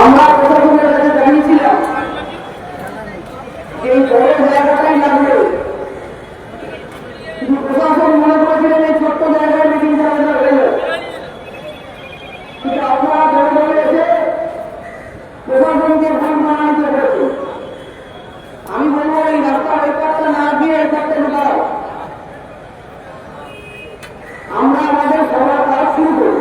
আমরা প্রশাসনের কাছে জানিয়েছিলাম এই বড় জায়গাটাই লাগবে, কিন্তু প্রশাসন মনে করেছিলেন এই ছোট্ট জায়গায় মিটিং চালানো হয়ে যাবে। কিন্তু আপনারা বড় বড় এসে প্রশাসনকে ভুল মানাইতে পেরেছে। আমি বলবো এই রাস্তার এই পাশটা না দিয়ে এই পাশটা ঢোকাও, আমরা আমাদের সবার কাজ শুরু করব।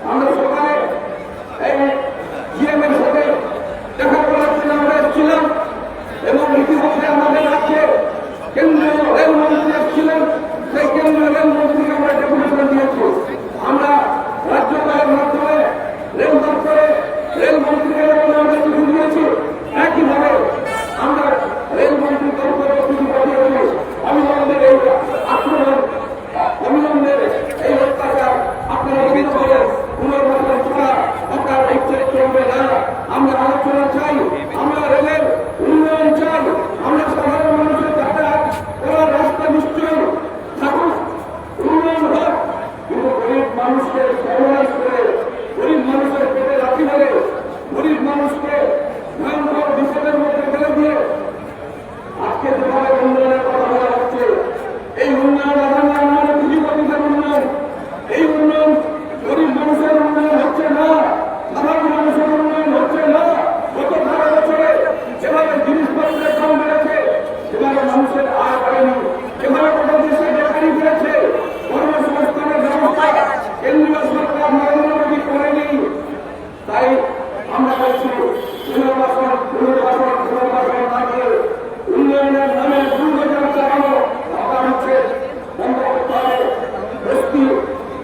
আমরা সকালে এই জিএম এর সাথে দেখা করার জন্য আমরা এসেছিলাম এবং ইতিমধ্যে আমাদের রাজ্যে কেন্দ্রীয় রেলমন্ত্রী এসেছিলেন। সেই কেন্দ্রীয় রেলমন্ত্রীকে আমরা ডেপুটেশন দিয়েছি। আমরা রাজ্যপালের মাধ্যমে রেল দপ্তরে রেলমন্ত্রীকে আমরা চিঠি দিয়েছি। একইভাবে আমরা রেলমন্ত্রী দপ্তরে চিঠি পাঠিয়েছি। অবিলম্বের এই আক্রমণ, অবিলম্বের এই অত্যাচার আপনারা বন্ধ করে পুনর্বাসন করা আপনার ইচ্ছে চলবে না। আমরা আলোচনা চাই, আমরা রেলের উন্নয়ন চাই, আমরা সাধারণ মানুষের যাতায়াত করার রাস্তা নিশ্চয়ই থাকুক, উন্নয়ন হোক, কিন্তু গরিব মানুষকে সর্বনাশ করে, গরিব মানুষের পেটে লাথি মেরে, গরিব মানুষকে ভয়ঙ্কর বিপদের মধ্যে ফেলে দিয়ে আজকে যেভাবে উন্নয়নের কথা বলা হচ্ছে, এই উন্নয়ন আগামী উন্নয়নের পুঁজিপতিদের উন্নয়ন, এই উন্নয়ন গরিব মানুষের উন্নয়ন হচ্ছে না, সাধারণ মানুষের উন্নয়ন হচ্ছে না। গত 12 বছরে যেভাবে জিনিসপত্রের দাম বেড়েছে, যেভাবে মানুষের আয় বাড়েনি, যেভাবে গোটা দেশে বেকারি বেড়েছে, কর্মসংস্থানের ব্যবস্থা কেন্দ্রীয় সরকার নরেন্দ্র মোদী করেনি। তাই আমরা বলছি পুনর্বাসন না করে উন্নয়নের নামে দুর্যোগ চালানো দরকার হচ্ছে, বন্ধ করতে হবে। বস্তি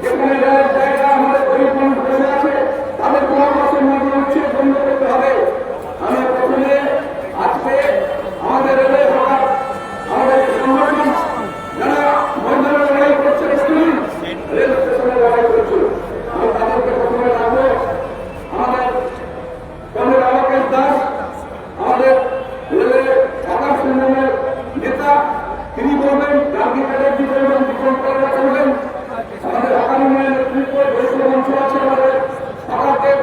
যেখানে জায়গা আমাদের গরিব মানুষ বসে আছে, তাদের পুনর্বাসন নামে হচ্ছে বন্ধ করতে হবে। আমি প্রথমে আজকে আমাদের রেলের হঠাৎ আমাদের সংগঠন যারা ময়দানে লড়াই করছে, রেল স্টেশনে লড়াই করছে, আমি তাদেরকে প্রথমে রাখবো। আমাদের কমরেড আলোকেশ দাস, আমাদের রেলের আকাশ ইঞ্জিনের নেতা, তিনি বলবেন, গান্ধী ব্যানার্জি বলবেন, বিক্রম করবেন। আমাদের আকাশ ইঞ্জিনের নেতৃত্বে বৈশ্ব মঞ্চ আছে, আমাদের সরকারদের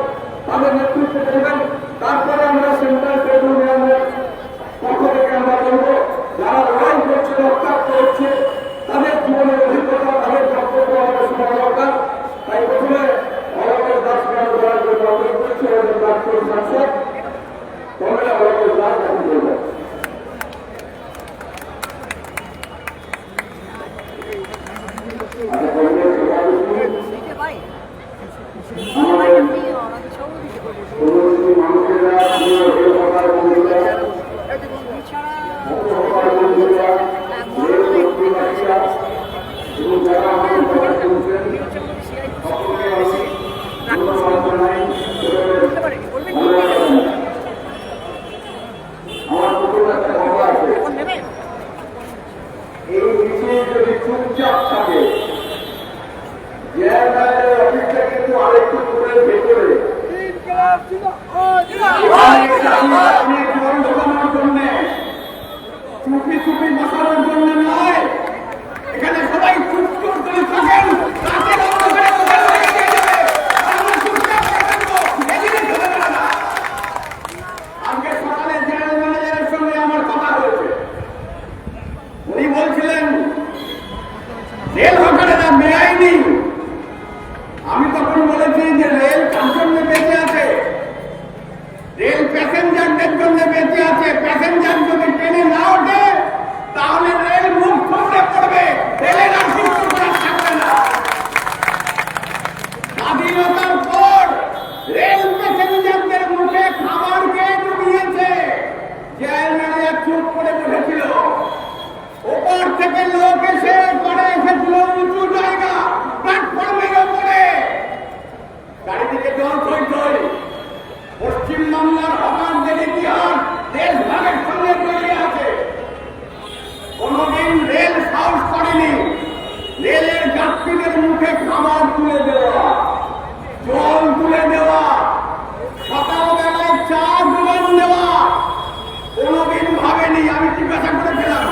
তাদের নেতৃত্বে করবেন। তারপরে আমরা সেন্ট্রাল ট্রেড ইউনিয়নের পক্ষ থেকে আমরা বলবো, যারা লড়াই করছে, রক্তাক্ত হচ্ছে, তাদের জীবনের অভিজ্ঞতা, তাদের বক্তব্য আমাদের শোনা দরকার। তাই প্রথমে আলোকেশ দাসকে আমরা লড়াই করতে অনুরোধ করছি, আমাদের প্রাক্তন সাংসদ কমরেড আলোকেশ দাস এখন বলবেন। এই মিছিল যদি চুপচাপ থাকে, অফিসটা কিন্তু আরেকটু দূরে ভেতরে চুপি চুপি বসানোর জন্য নয়, এখানে সবাই চুপ চুপ করে থাকেন। আজকে সকালে জেনারেল ম্যানেজারের সঙ্গে আমার কথা হয়েছে, উনি বলছিলেন রেল হকারেরা বেআইনি। আমি তখন বলেছি যে রেল কার জন্য বেঁচে আছে? রেল প্যাসেঞ্জারদের জন্য বেঁচে আছে। প্যাসেঞ্জার যদি ট্রেনে না ওঠে তাহলে রেল মুখ থমড়ে পড়বে, রেলের অস্তিত্ব থাকবে না। স্বাধীনতার পর রেল প্যাসেঞ্জারদের মুখে খাবার খেয়ে ডুবিয়েছে। জেল ম্যানেজার চুপ করে বসেছিল, ওপর থেকে লোক এসে করে এসেছিল উঁচু জায়গা, প্ল্যাটফর্মের ওপরে চারিদিকে জল থই থই। পশ্চিমবাংলার হকারদের ইতিহাস দেশভাগের সঙ্গে জড়িয়ে আছে। কোনদিন রেল সাহস করেনি রেলের যাত্রীদের মুখে খাবার তুলে দেওয়া, জল তুলে দেওয়া, সকালবেলায় চা দোকান দেওয়া কোনদিন ভাবেনি। আমি জিজ্ঞাসা করেছিলাম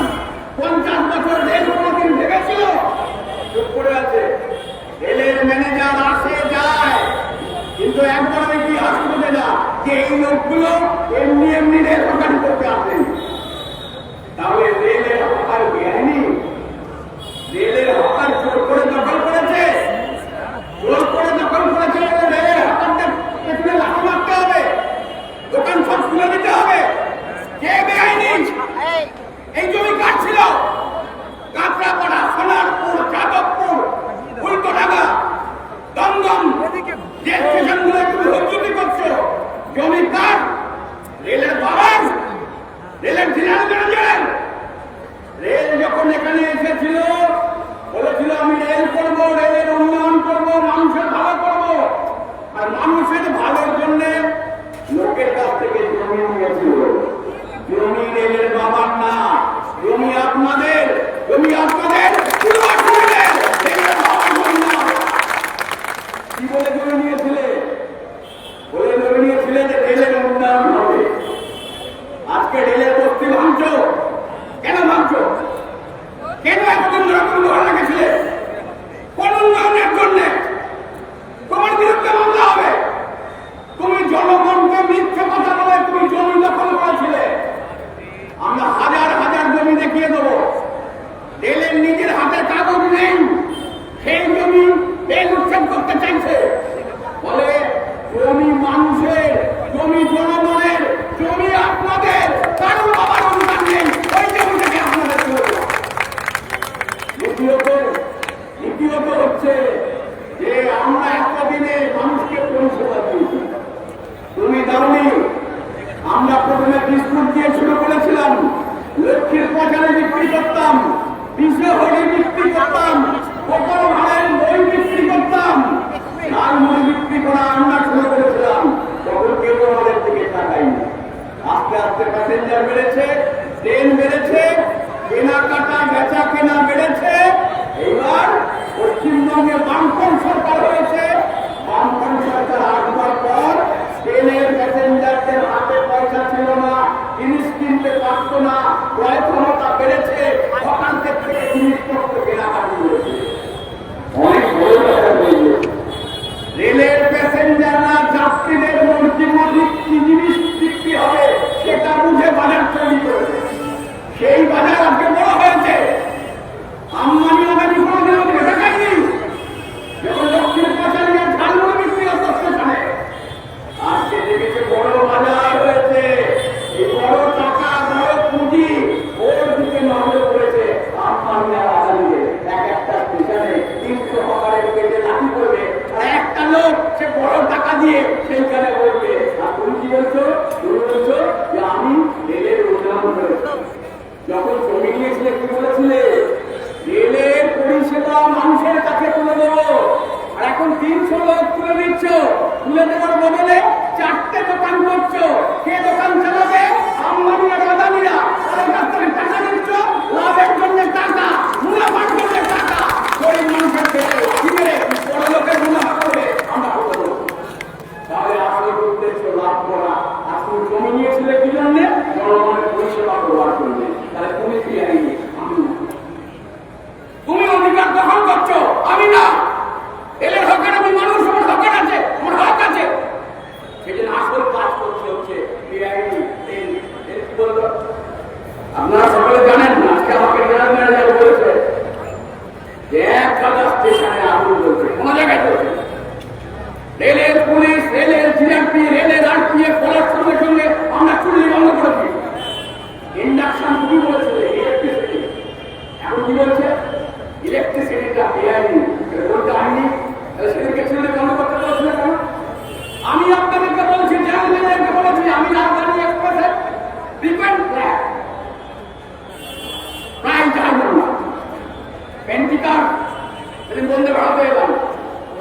50 বছর রেল কোনদিন ভেবেছিল? চুপ করে আছে। রেলের ম্যানেজার আসে যায়, কিন্তু একবার ইতিহাস বলে না যে এই লোকগুলো এমনি এমনি রেল হকারি করতে আসেন। তাহলে রেলের হকার বেআইনি? রেলের হকার জোর করে দখল করেছে, জোর করে দখল করেছে। রেলের হকারদের পেছনে লাঠি মারতে হবে, দোকান সব খুলে দিতে হবে। কে বেআইনি? এই জমি কার ছিল? কাঁকড়াপাড়া, সোনারপুর, যাদবপুর, উল্টোডাঙ্গা, দমদম, যে স্টেশনগুলো তুমি হুজুরি করছো, জমি কার? রেলের বাবার, রেলের জেনারেল ম্যানেজার। রেল যখন এখানে এসেছিল বলেছিল আমি রেল করবো, রেলের উন্নয়ন করবো, মানুষের ভালো করবো। আর মানুষের ভালোর জন্য লোকের কাছ থেকে জমি নিয়েছিল। জমি রেলের বাবার না, জমি আপনাদের, জমি আপনাদের পূর্বপুরুষের, রেলের বাবার জমি না। কি বলে জমি নিয়েছিলে? বলে জমি নিয়েছিলে যে রেলের উন্নয়ন হবে। আজকে রেলের বস্তি ভাঙছো, কেন ভাঙছো? কেন এতদিন ধরে তুমি ঘর রেখেছিলে? কোন উন্নয়নের জন্য? তোমার বিরুদ্ধে মামলা হবে। তুমি জনগণকে মিথ্যে কথা বলে তুমি জমি দখল করেছিলে। আমরা হাজার হাজার জমি দেখিয়ে দেবো। রেলের নিজের হাতে কাগজ নেই, সেই জমি রেল উচ্ছেদ করতে চাইছে। বলে জমি মানুষের, জমি জনগণের, জমি আপনাদের, কারণ বাবার অধিকার নেই। ওই জমি থেকে আপনাদের চলবে। দ্বিতীয়ত হচ্ছে যে আমরা একটা দিনে মানুষকে পরিষেবা দিয়েছি, তুমি দাওনি। আমরা প্রথমে বিস্কুট দিয়ে শুরু করেছিলাম, লক্ষ্মীর পয়সারে বিক্রি করতাম, বিষে হরি বিক্রি করতাম, পটল ভাড়ায় বই বিক্রি করতাম, লাল মুড়ি বিক্রি করা আমরা শুরু করেছিলাম। তখন কেউ আমাদের দিকে তাকায়নি। আস্তে আস্তে প্যাসেঞ্জার বেড়েছে, ট্রেন বেড়েছে, কেনাকাটা বেচা কেনা বেড়েছে। এবার পশ্চিমবঙ্গে বামপন্থী সরকার হয়েছে। বামপন্থী সরকার আসবার পর ট্রেনের প্যাসেঞ্জারদের হাতে পয়সা ছিল না, জিনিস কিনতে পারত না, ক্রয় ক্ষমতা বেড়েছে, দোকানদের থেকে জিনিসপত্র কেনাকাটি হয়েছে। অনেক বড় কথা বলছে, রেলের প্যাসেঞ্জাররা যাত্রীদের মর্জি মতো কি জিনিস বিক্রি হবে সেটা বুঝে বাজার তৈরি করেছে। সেই বাজার আজকে বড় হয়েছে। আম্বানি আদানি কোনোদিন ওদিকে দেখায়নি। যখন লক্ষ্মীর পয়সা নিয়ে ঝালমুড়ি বিক্রি হতো স্টেশনে, আজকে দেখেছে বড় বাজার হয়েছে। এই বড় টাকা, বড় পুঁজি ওর দিকে নজর করেছে। আম্বানি আর আদানিকে এক একটা স্টেশনে 300 হকারের পেটে লাঠি করবে, আর একটা লোক সে বড় টাকা দিয়ে সেইখানে বলবে। আর তুমি কি বলছো? তুমি বলছো যে আমি রেলের উন্নয়ন করেছি। যখন জমি নিয়েছিলে কি বলেছিলে? রেলের পরিষেবা মানুষের কাছে তুলে দেব। আর এখন 300 লোক তুলে দিচ্ছ। তুলে দেওয়ার বদলে 4টে দোকান করছো। কে দোকান চালাবে? আম্বানি আর আদানিরা। তাদের কাছ থেকে টাকা দিচ্ছ, লাভের জন্য টাকা, মুনাফার জন্য টাকা। গরিব মানুষের থেকে কি করে বড় লোকের মুনাফা করবে আমরা করে দেবো। তাহলে আসলে উদ্দেশ্য লাভ করা। আর তুমি জমি নিয়েছিলে কি জন্য? জনগণের পরিষেবা করবার জন্য। তাহলে তুমি কি আইনি? আমি না। তুমি অধিকার দখল করছো, আমি না। রেলের হকের আমি মানুষ, আমার হকের আছে, আমার হক আছে। সেদিন আসল কাজ করছে হচ্ছে আপনারা সকলে জানেন না। আজকে আমাকে জেনারেল ম্যানেজার বলেছে যে 1000 স্টেশনে আগুন চলছে, কোন জায়গায় চলছে। রেলের পুলিশ, রেলের জিআরপি, রেলের আরপিএফ বলার সঙ্গে সঙ্গে আমরা চুল্লি বন্ধ করেছি। ইন্ডাকশন তুমি বলেছিলে ইলেকট্রিসিটি, এখন কি বলছে? ইলেকট্রিসিটিটা বেআইনি, বলতে আইনি। সেদিকে চুল্লি বন্ধ করতে বলছিল কেন? আমি আপনাদেরকে বলছি, জেনারেলকে বলেছি, আমি রাজধানী এক্সপ্রেসে ফ্রিকোয়েন্ট প্রায় যাই না। পেন্টিকার সেদিন বন্ধে ভাড়াতে এলাম,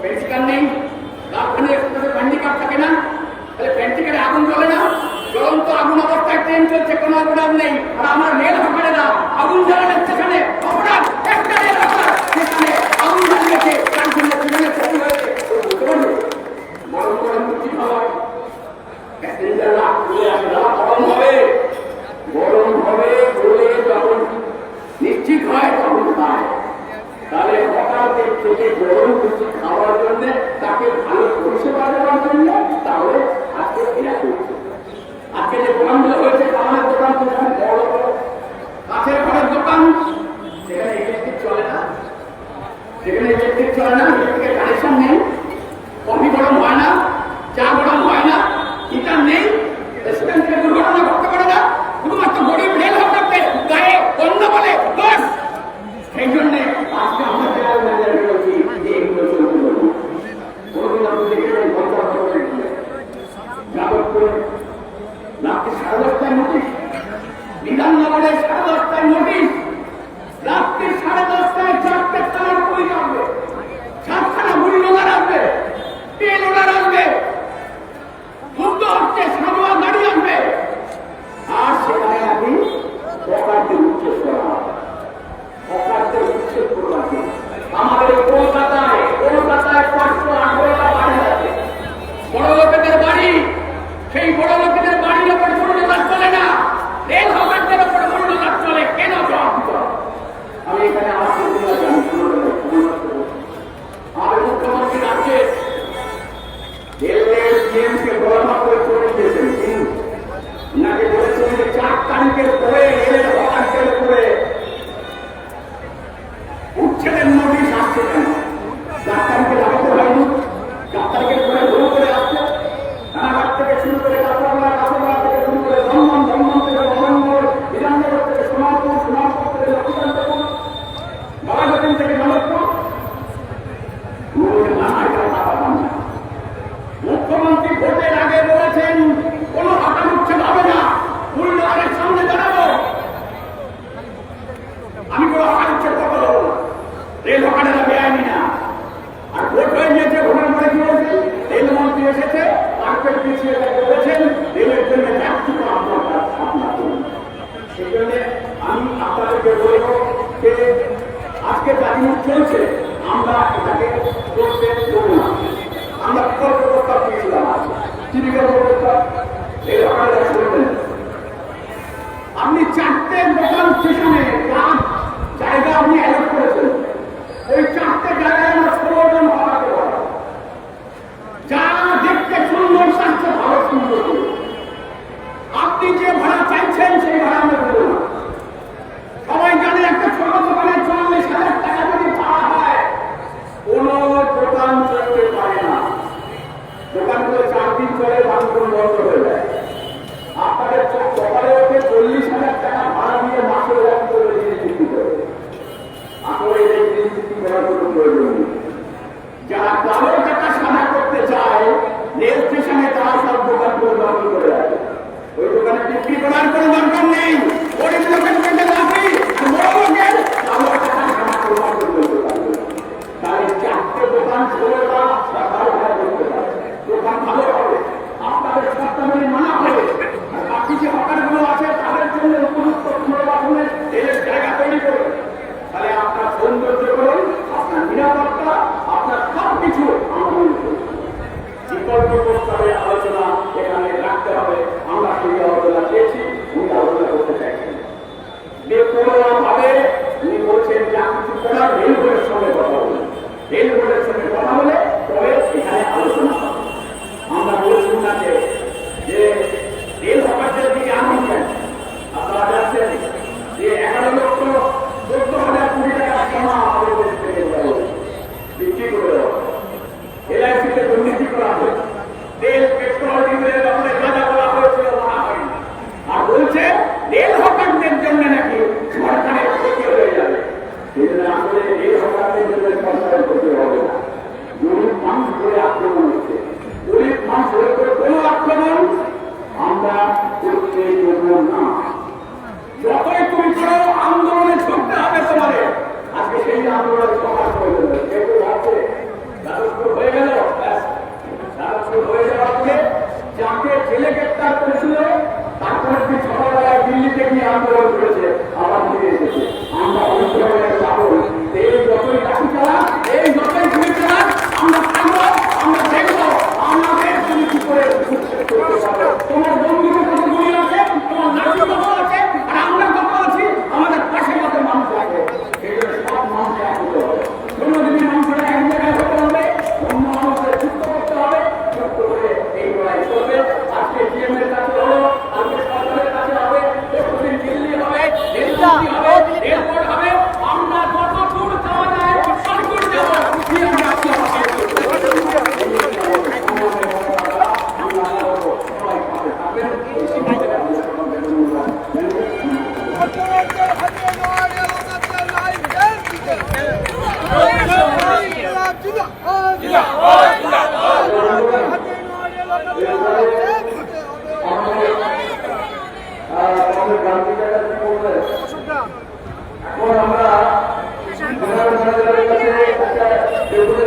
পেন্টিকার নেই। রাজধানী এক্সপ্রেসে পেন্টিকার থাকে না, তাহলে পেন্টিকারে আগুন জ্বলে না। জ্বলন্ত আগুন অবস্থায় ট্রেন চলছে, কোনো অপরাধ নেই। আর আমার রেল হকারেরা আগুন জ্বালানোর সেখানে অপরাধ। একটা রেল হকার সেখানে আগুন জ্বালিয়েছে, তার জন্য ট্রেনের ক্ষতি হয়েছে। গরম গরম মুক্তি খাওয়ায় প্যাসেঞ্জাররা খুলে আসে, গরম হবে, গরম হবে, বলে যখন নিশ্চিত হয় তখন খায়। তাহলে হঠাৎ থেকে গরম কিছু খাওয়ার জন্য, তাকে ভালো পরিষেবা দেওয়ার জন্য, তাহলে আজকে এরা করছে। আজকে যে দোকানগুলো হয়েছে, খাওয়ানোর দোকান, বড় বড় কাছের ঘরের দোকান, আমরা বিকল্প প্রস্তাব দিয়েছিলাম। কি বিকল্প প্রস্তাব? এই আপনারা শুনবেন। আপনি 4টে লোকাল স্টেশনে জায়গা আপনি অ্যালট করেছেন, ওই 4টে জায়গায় আমরা 16 জন ভাড়াতে পারি, যা দেখতে সুন্দর থাকছে ভালো সুন্দর। আপনি যে ভাড়া চাইছেন সেই ভাড়া আমরা দেবো না। সবাই জানে একটা ছোট দোকানে 40,000 টাকা যদি ভাড়া হয় কোন দোকান চলতে পারে না। দোকানগুলো 4 দিন চলে, বাকিগুলো বন্ধ হয়ে যায়। আপনাদের সকালে ওকে 40,000 টাকা ভাড়া দিয়ে মাসে জিনিস বিক্রি করে, আসলে এই জিনিস বিক্রি করার কোনো প্রয়োজন নেই। যারা কালো টাকা সাদা করতে চায় রেল স্টেশনে তারা সব দোকানগুলো দখল করে রাখে। ওই দোকানে বিক্রি করার কোনো দরকার নেই। গরিব লোকের পেটে লাভি, বড় লোকের কালো টাকা সাদা করবার জন্য তাই 4টে দোকান 16টা ভালো ভাড়া করতে পারে, দোকান ভালো হবে, আপনাদের সপ্তাহে মানা হবে। আর বাকি যে হকারগুলো আছে তাদের জন্য উপযুক্ত পুনর্বাসনের রেলের জায়গা তৈরি করবে। তাহলে আপনার সৌন্দর্য করুন, আপনার নিরাপত্তা, আপনার সবকিছু বিকল্প প্রস্তাবে আলোচনা এখানে রাখতে হবে। আমরা সেই আলোচনা পেয়েছি, উনি আলোচনা করতে চাইছেন। বেপরোয়াভাবে উনি বলছেন যা কিছু করার রেল বোর্ডের সঙ্গে কথা বলুন, রেল বোর্ডের সঙ্গে কথা বলে তবে এখানে আলোচনা হবে। আমরা বলছি ওনাকে যে রেল হকারদের দিকে আনন্দ দেন। আপনারা যাচ্ছেন যে 11,14,000 কোটি টাকা জমা আমাদের দেশ থেকে বিক্রি করে দেওয়া, এলআইসিতে দুর্নীতি করা হয়, তেল পেট্রোল ডিজেলের ব্যাপারে যা যা বলা হয়েছিল মানা হয়নি। আর বলছে রেল হকারদের জন্য নাকি সরকারের ক্ষতি হয়ে যাবে। সেই জন্য আসলে রেল হকারদের জন্য সরকারের ক্ষতি হবে না। গরিব মানুষ ধরে আক্রমণ হচ্ছে, গরিব মানুষ ধরে করে কোনো আক্রমণ আমরা করতে দেব না। যতই তুমি করো আন্দোলনে ছুটতে হবে তোমাদের। আজকে সেই আন্দোলনের সমাজ হয়ে যাবে। কেউ ভাবছে রাজস্ব হয়ে গেল, রাজস্ব হয়ে যাওয়ার পরে যাকে জেলে গ্রেপ্তার করেছিল তারপরে কি সকালবেলায় দিল্লিতে গিয়ে আন্দোলন করেছে, আবার ফিরে এসেছে। আমরা অনেক যাবো, এই যতই কাঠি চালান, এই যতই ঘুরে চালান, আমরা থাকবো, আমরা দেখবো আমাদের তুমি কি করে করতে পারো। তোমার বন্ধুকে কত গুলি আছে, তোমার নাতি কত আছে, আর আমরা কত আছি, আমাদের পাশে কত মানুষ আছে। এই জন্য সব মানুষকে এক হতে হবে। কোনোদিনই মানুষেরা এক জায়গায় হতে হবে, অন্য মানুষের যুক্ত করতে হবে, যুক্ত করে এই লড়াই চলবে। আজকে ডিএম এর কাছে হলো, আজকে সরকারের কাছে হবে, প্রতিদিন দিল্লি হবে, রেলমন্ত্রী হবে, রেলবোর্ড হবে। আমরা যত দূর যাওয়া যায় তত দূর যাবো। ডিএমকে আজকে এখন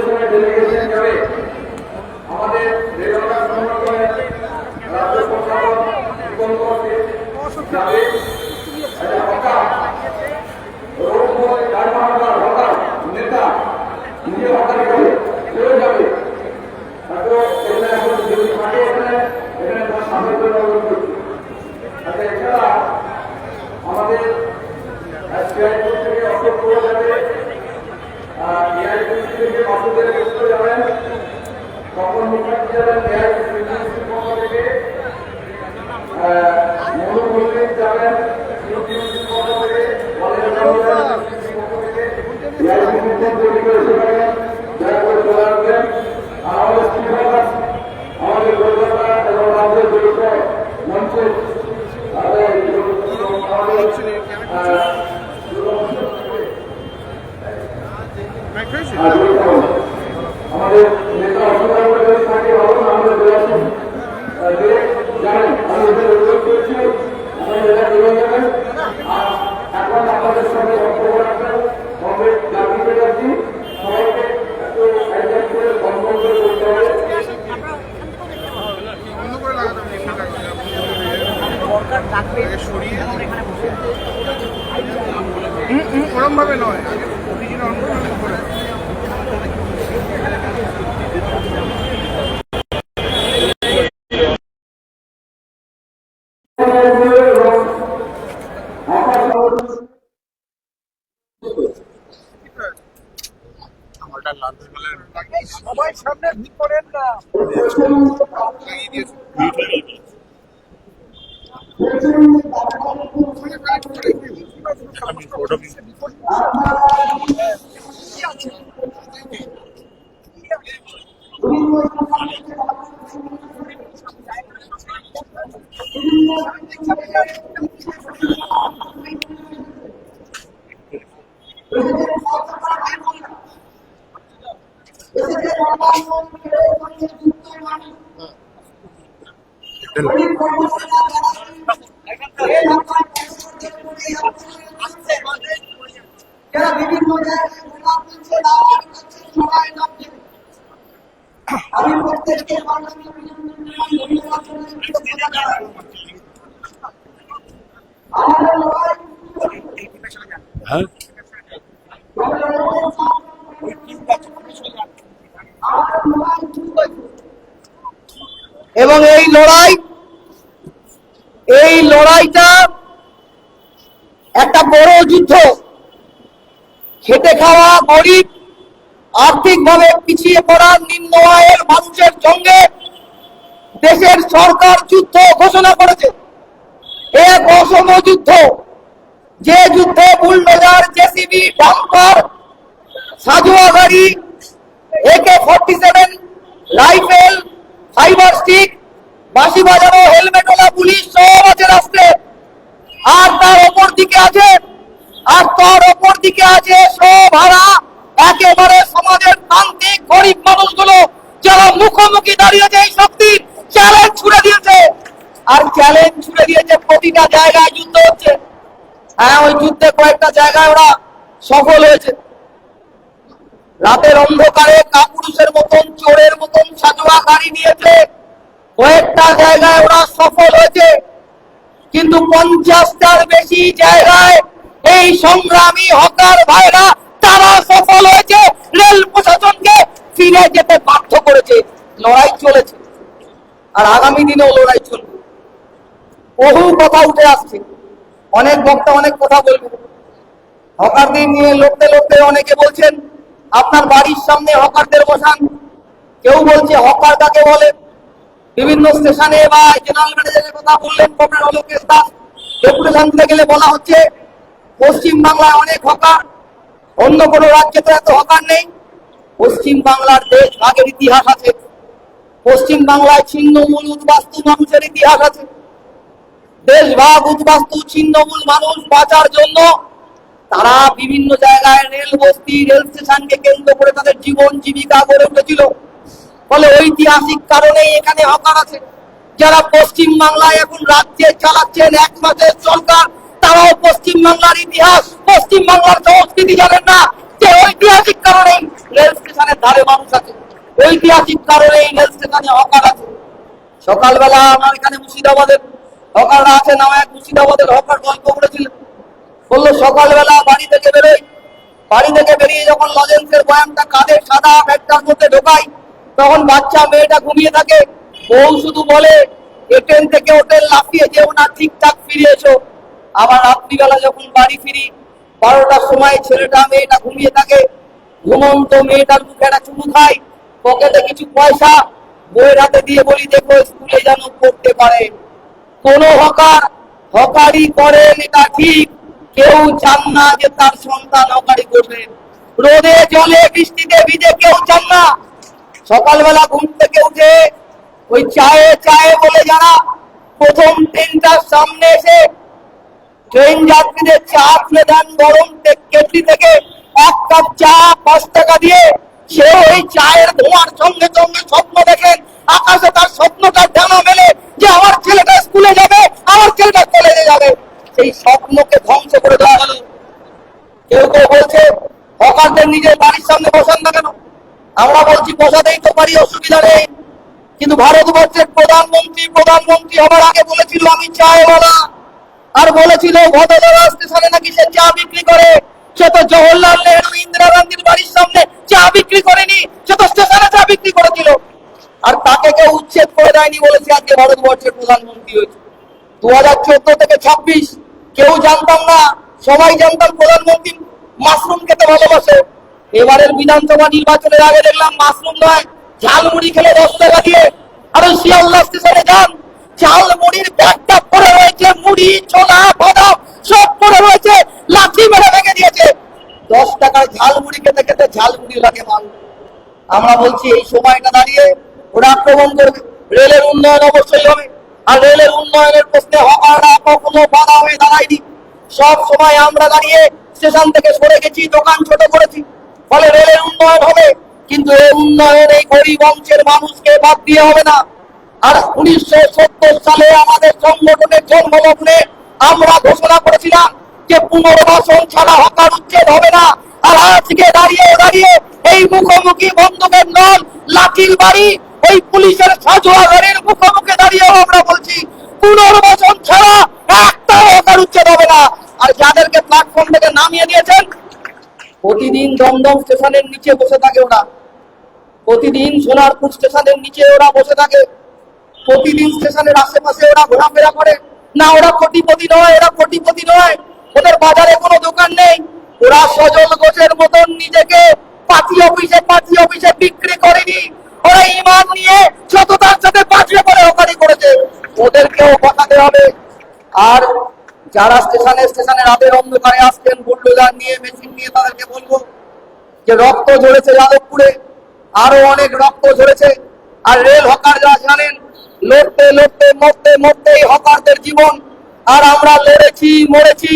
আমরা ডেলিগেশন যাবে আমাদের রেলওয়ে সংগঠনের রাজ্য প্রশাসক যাবে, নেতা নিজে হকারি করে চলে যাবে। এখানে সামনে করে আচ্ছা, এছাড়া আমাদের সিআইপুর থেকে অশোক করে যাবে, এআইপুর থেকে মাসুদের করে যাবেন, তপন মুখার্জি যাবেন এআইপুর পক্ষ থেকে, মনু মল্লিক যাবেন ইউটিউব পক্ষ থেকে, তৈরি করে সেখানে দয়া করে চলে আসবেন। আর আমাদের স্পিকার, আমাদের কলকাতা এবং রাজ্যের জড়িত মঞ্চের আমাদের নেতা অসুবিধা থাকে ভালো না, আমাদের জানেন আমি এদের অনুরোধ করছি আমাদের এটা চলে যাবেন। আর এখন আপনাদের সঙ্গে বক্তব্য রাখবেন কংগ্রেস জাতীয় যাচ্ছি, সবাইকে একটু অ্যাডজাস্ট করে বন্ধ করে করতে হবে। ওরম ভাবে নয়, অরিজিনাল করে সবাই সামনে ভিড় করেন না। যারা বিভিন্ন জায়গায় গোলাপ দিচ্ছে, দাওয়াত করছে, সবাই নামছে। আমি প্রত্যেককে বাংলাদেশের ধন্যবাদ জানাই, কৃতজ্ঞতা জানাই। আমাদের লড়াই এবং এই লড়াইটা একটা বড় যুদ্ধ। খেটে খাওয়া গরিব, আর্থিকভাবে পিছিয়ে পড়া নিম্ন আয়ের মানুষের সঙ্গে দেশের সরকার যুদ্ধ ঘোষণা করেছে। এক অসম যুদ্ধ, যে যুদ্ধে বুলডোজার, জেসিবি, ডাম্পার, সাজোয়া গাড়ি, AK-47 রাইফেল, ফাইবার স্টিক, বাঁশি বাজানো হেলমেটওয়ালা পুলিশ সব আছে রাস্তায়। আর তার অপর দিকে আছে সব হারা একেবারে সমাজের প্রান্তিক গরিব মানুষগুলো, যারা মুখোমুখি দাঁড়িয়েছে এই শক্তির চ্যালেঞ্জ ছুড়ে দিয়েছে। আর চ্যালেঞ্জ ছুড়ে দিয়েছে, প্রতিটা জায়গায় যুদ্ধ হচ্ছে। হ্যাঁ, ওই যুদ্ধে কয়েকটা জায়গায় ওরা সফল হয়েছে। রাতের অন্ধকারে কাপুরুষের মতন, চোরের মতন সাজোয়া গাড়ি নিয়েছে, কয়েকটা জায়গায় ওরা সফল হয়েছে। কিন্তু 50টার বেশি জায়গায় এই সংগ্রামী হকার ভাইরা তারা সফল হয়েছে, রেল প্রশাসনকে ফিরে যেতে বাধ্য করেছে। লড়াই চলেছে, আর আগামী দিনেও লড়াই চলবে। বহু কথা উঠে আসছে, অনেক বক্তা অনেক কথা বলবে। হকারদের নিয়ে লড়তে অনেকে বলছেন আপনার বাড়ির সামনে হকারদের বসান। কেউ বলছে হকার কাকে বলে। বিভিন্ন স্টেশনে বা জেনারেল ম্যানেজারের কথা বললেন কমরেড অলোকেশ দাস, ডেপুটেশন দিতে গেলে বলা হচ্ছে পশ্চিম বাংলায় অনেক হকার, অন্য কোনো রাজ্যে তো এত হকার নেই। পশ্চিম বাংলার দেশ ভাগের ইতিহাস আছে, পশ্চিম বাংলায় ছিন্নমূল উদ্বাস্তু মানুষের ইতিহাস আছে। দেশ ভাগ, উদ্বাস্তু, ছিন্নমূল মানুষ বাঁচার জন্য তারা বিভিন্ন জায়গায় রেল বস্তি, রেল স্টেশনকে কেন্দ্র করে তাদের জীবন জীবিকা গড়ে উঠেছিল। ফলে ঐতিহাসিক কারণেই এখানে হকার আছে। যারা পশ্চিম বাংলায় এখন রাজ্যে চালাচ্ছেন এক মাসের সরকার, তারাও পশ্চিম বাংলার ইতিহাস, পশ্চিম বাংলার সংস্কৃতি জানেন না। যে ঐতিহাসিক কারণেই রেল স্টেশনের ধারে মানুষ আছে, ঐতিহাসিক কারণেই রেল স্টেশনে হকার আছে। সকালবেলা আমার এখানে মুর্শিদাবাদের হকাররা আছে, নামে এক মুর্শিদাবাদের হকার গল্প করেছিলেন। বললো সকালবেলা বাড়ি থেকে বেরিয়ে যখন লজেন্সের বয়ামটা কাঁধে সাদা ব্যাগটার মধ্যে ঢোকাই, তখন বাচ্চা মেয়েটা ঘুমিয়ে থাকে। বউ শুধু বলে ট্রেন থেকে হোটেল লাফিয়ে যেও না, ঠিকঠাক ফিরে এসো। আবার রাত্রিবেলা যখন বাড়ি ফিরি 12টার সময় ছেলেটা মেয়েটা ঘুমিয়ে থাকে। ঘুমন্ত মেয়েটার মুখে একটা চুমু খাই, পকেটে কিছু পয়সা বইয়ের হাতে দিয়ে বলি দেখো স্কুলে যেন পড়তে পারে। কোন হকার হকারি করেন এটা ঠিক, কেউ চান না যে তার সন্তান হকারি করবেন। রোদে জলে বৃষ্টিতে ভিজে কেউ চান না। সকালবেলা ঘুম থেকে উঠে ওই চায়ে বলে যারা প্রথম ট্রেনটার সামনে এসে ট্রেন যাত্রীদের চা তুলে দেন গরম কেটলি থেকে, 1 কাপ চা 5 টাকা দিয়ে, সে ওই চায়ের ধোঁয়ার সঙ্গে সঙ্গে স্বপ্ন দেখেন, আকাশে তার স্বপ্নটা ডানা মেলে যে আমার ছেলেটা স্কুলে যাবে, আমার ছেলেটা কলেজে যাবে। সেই স্বপ্নকে ধ্বংস করে দেওয়া হলো। কেউ বলছে হকারদের নিজের বাড়ির সামনে বসান না কেন? আমরা বলছি বসাতেই তো পারি, অসুবিধা নেই। কিন্তু ভারতবর্ষের প্রধানমন্ত্রী হবার আগে বলেছিল আমি চায়ওয়ালা, আর বলেছিল ভদোদরা স্টেশনে নাকি সে চা বিক্রি করে। সে তো জওহরলাল নেহরু, ইন্দিরা গান্ধীর বাড়ির সামনে চা বিক্রি করেনি, সে তো স্টেশনে চা বিক্রি করেছিল। আর তাকে কেউ উচ্ছেদ করে দেয়নি বলেছে আজকে ভারতবর্ষের প্রধানমন্ত্রী হয়েছে। 2014 থেকে 26 কেউ জানতাম না, সবাই জানতাম প্রধানমন্ত্রী মাশরুম খেতে ভালোবাসে। এবারের বিধানসভা নির্বাচনের আগে দেখলাম মাশরুম নয়, ঝালমুড়ি খেলে 10 টাকা দিয়ে। আর ওই শিয়ালদা স্টেশনে যান, ঝালমুড়ির ব্যাগটা পড়ে রয়েছে, মুড়ি ছোলা বাদাম সব পড়ে রয়েছে, লাঠি মেরে ভেঙে দিয়েছে। 10 টাকায় ঝালমুড়ি খেতে খেতে ঝালমুড়ি লাগে মানুষ। আমরা বলছি এই সময়টা দাঁড়িয়ে ওরা আক্রমণ করবে। রেলের উন্নয়ন অবশ্যই হবে, আর রেলের উন্নয়নের প্রশ্নে হকাররা কখনো বাধা হয়ে দাঁড়ায়নি। সব সময় আমরা দাঁড়িয়ে স্টেশন থেকে সরে গেছি, দোকান ছোট করেছি, ফলে রেলের উন্নয়ন হবে। কিন্তু এই উন্নয়ন এই গরিব অংশের মানুষকে বাদ দিয়ে হবে না। আর 1970 সালে আমাদের সংগঠনের জন্মলগ্নে আমরা ঘোষণা করেছিলাম যে পুনর্বাসন ছাড়া হকার উচ্ছেদ হবে না। আর আজকে দাঁড়িয়ে দাঁড়িয়ে এই মুখোমুখি বন্দুকের নল, লাঠির বাড়ি, ওই পুলিশের সাজোয়া ঘরের মুখোমুখি দাঁড়িয়ে আমরা বলছি পুনর্বাসন ছাড়া একটা হকার উচ্ছেদ হবে না। আর যাদেরকে প্ল্যাটফর্ম থেকে নামিয়ে দিয়েছেন, প্রতিদিন দমদম স্টেশনের নিচে বসে থাকে ওরা, প্রতিদিন সোনারপুর স্টেশনের নিচে ওরা বসে থাকে, প্রতিদিন স্টেশনের আশেপাশে ওরা ঘোরাফেরা করে। না, ওরা কোটিপতি নয়, ওরা কোটিপতি নয়, ওদের বাজারে কোনো দোকান নেই। ওরা সজল ঘোষের মতন নিজেকে পার্টি অফিসে বিক্রি করেনি। ওরা ইমান নিয়ে সততার সাথে পাঠিয়ে করে হকারি করেছে, ওদেরকেও বাঁচাতে হবে। আর যারা স্টেশনে রাতের অন্ধকারে আসছেন বুলডোজার নিয়ে, মেশিন নিয়ে, তাদেরকে বলবো যে রক্ত ঝরেছে যাদবপুরে, আরো অনেক রক্ত ঝরেছে। আর রেল হকাররা জানেন, লড়তে লড়তে মরতে মরতেই হকারদের জীবন। আর আমরা লড়েছি মরেছি,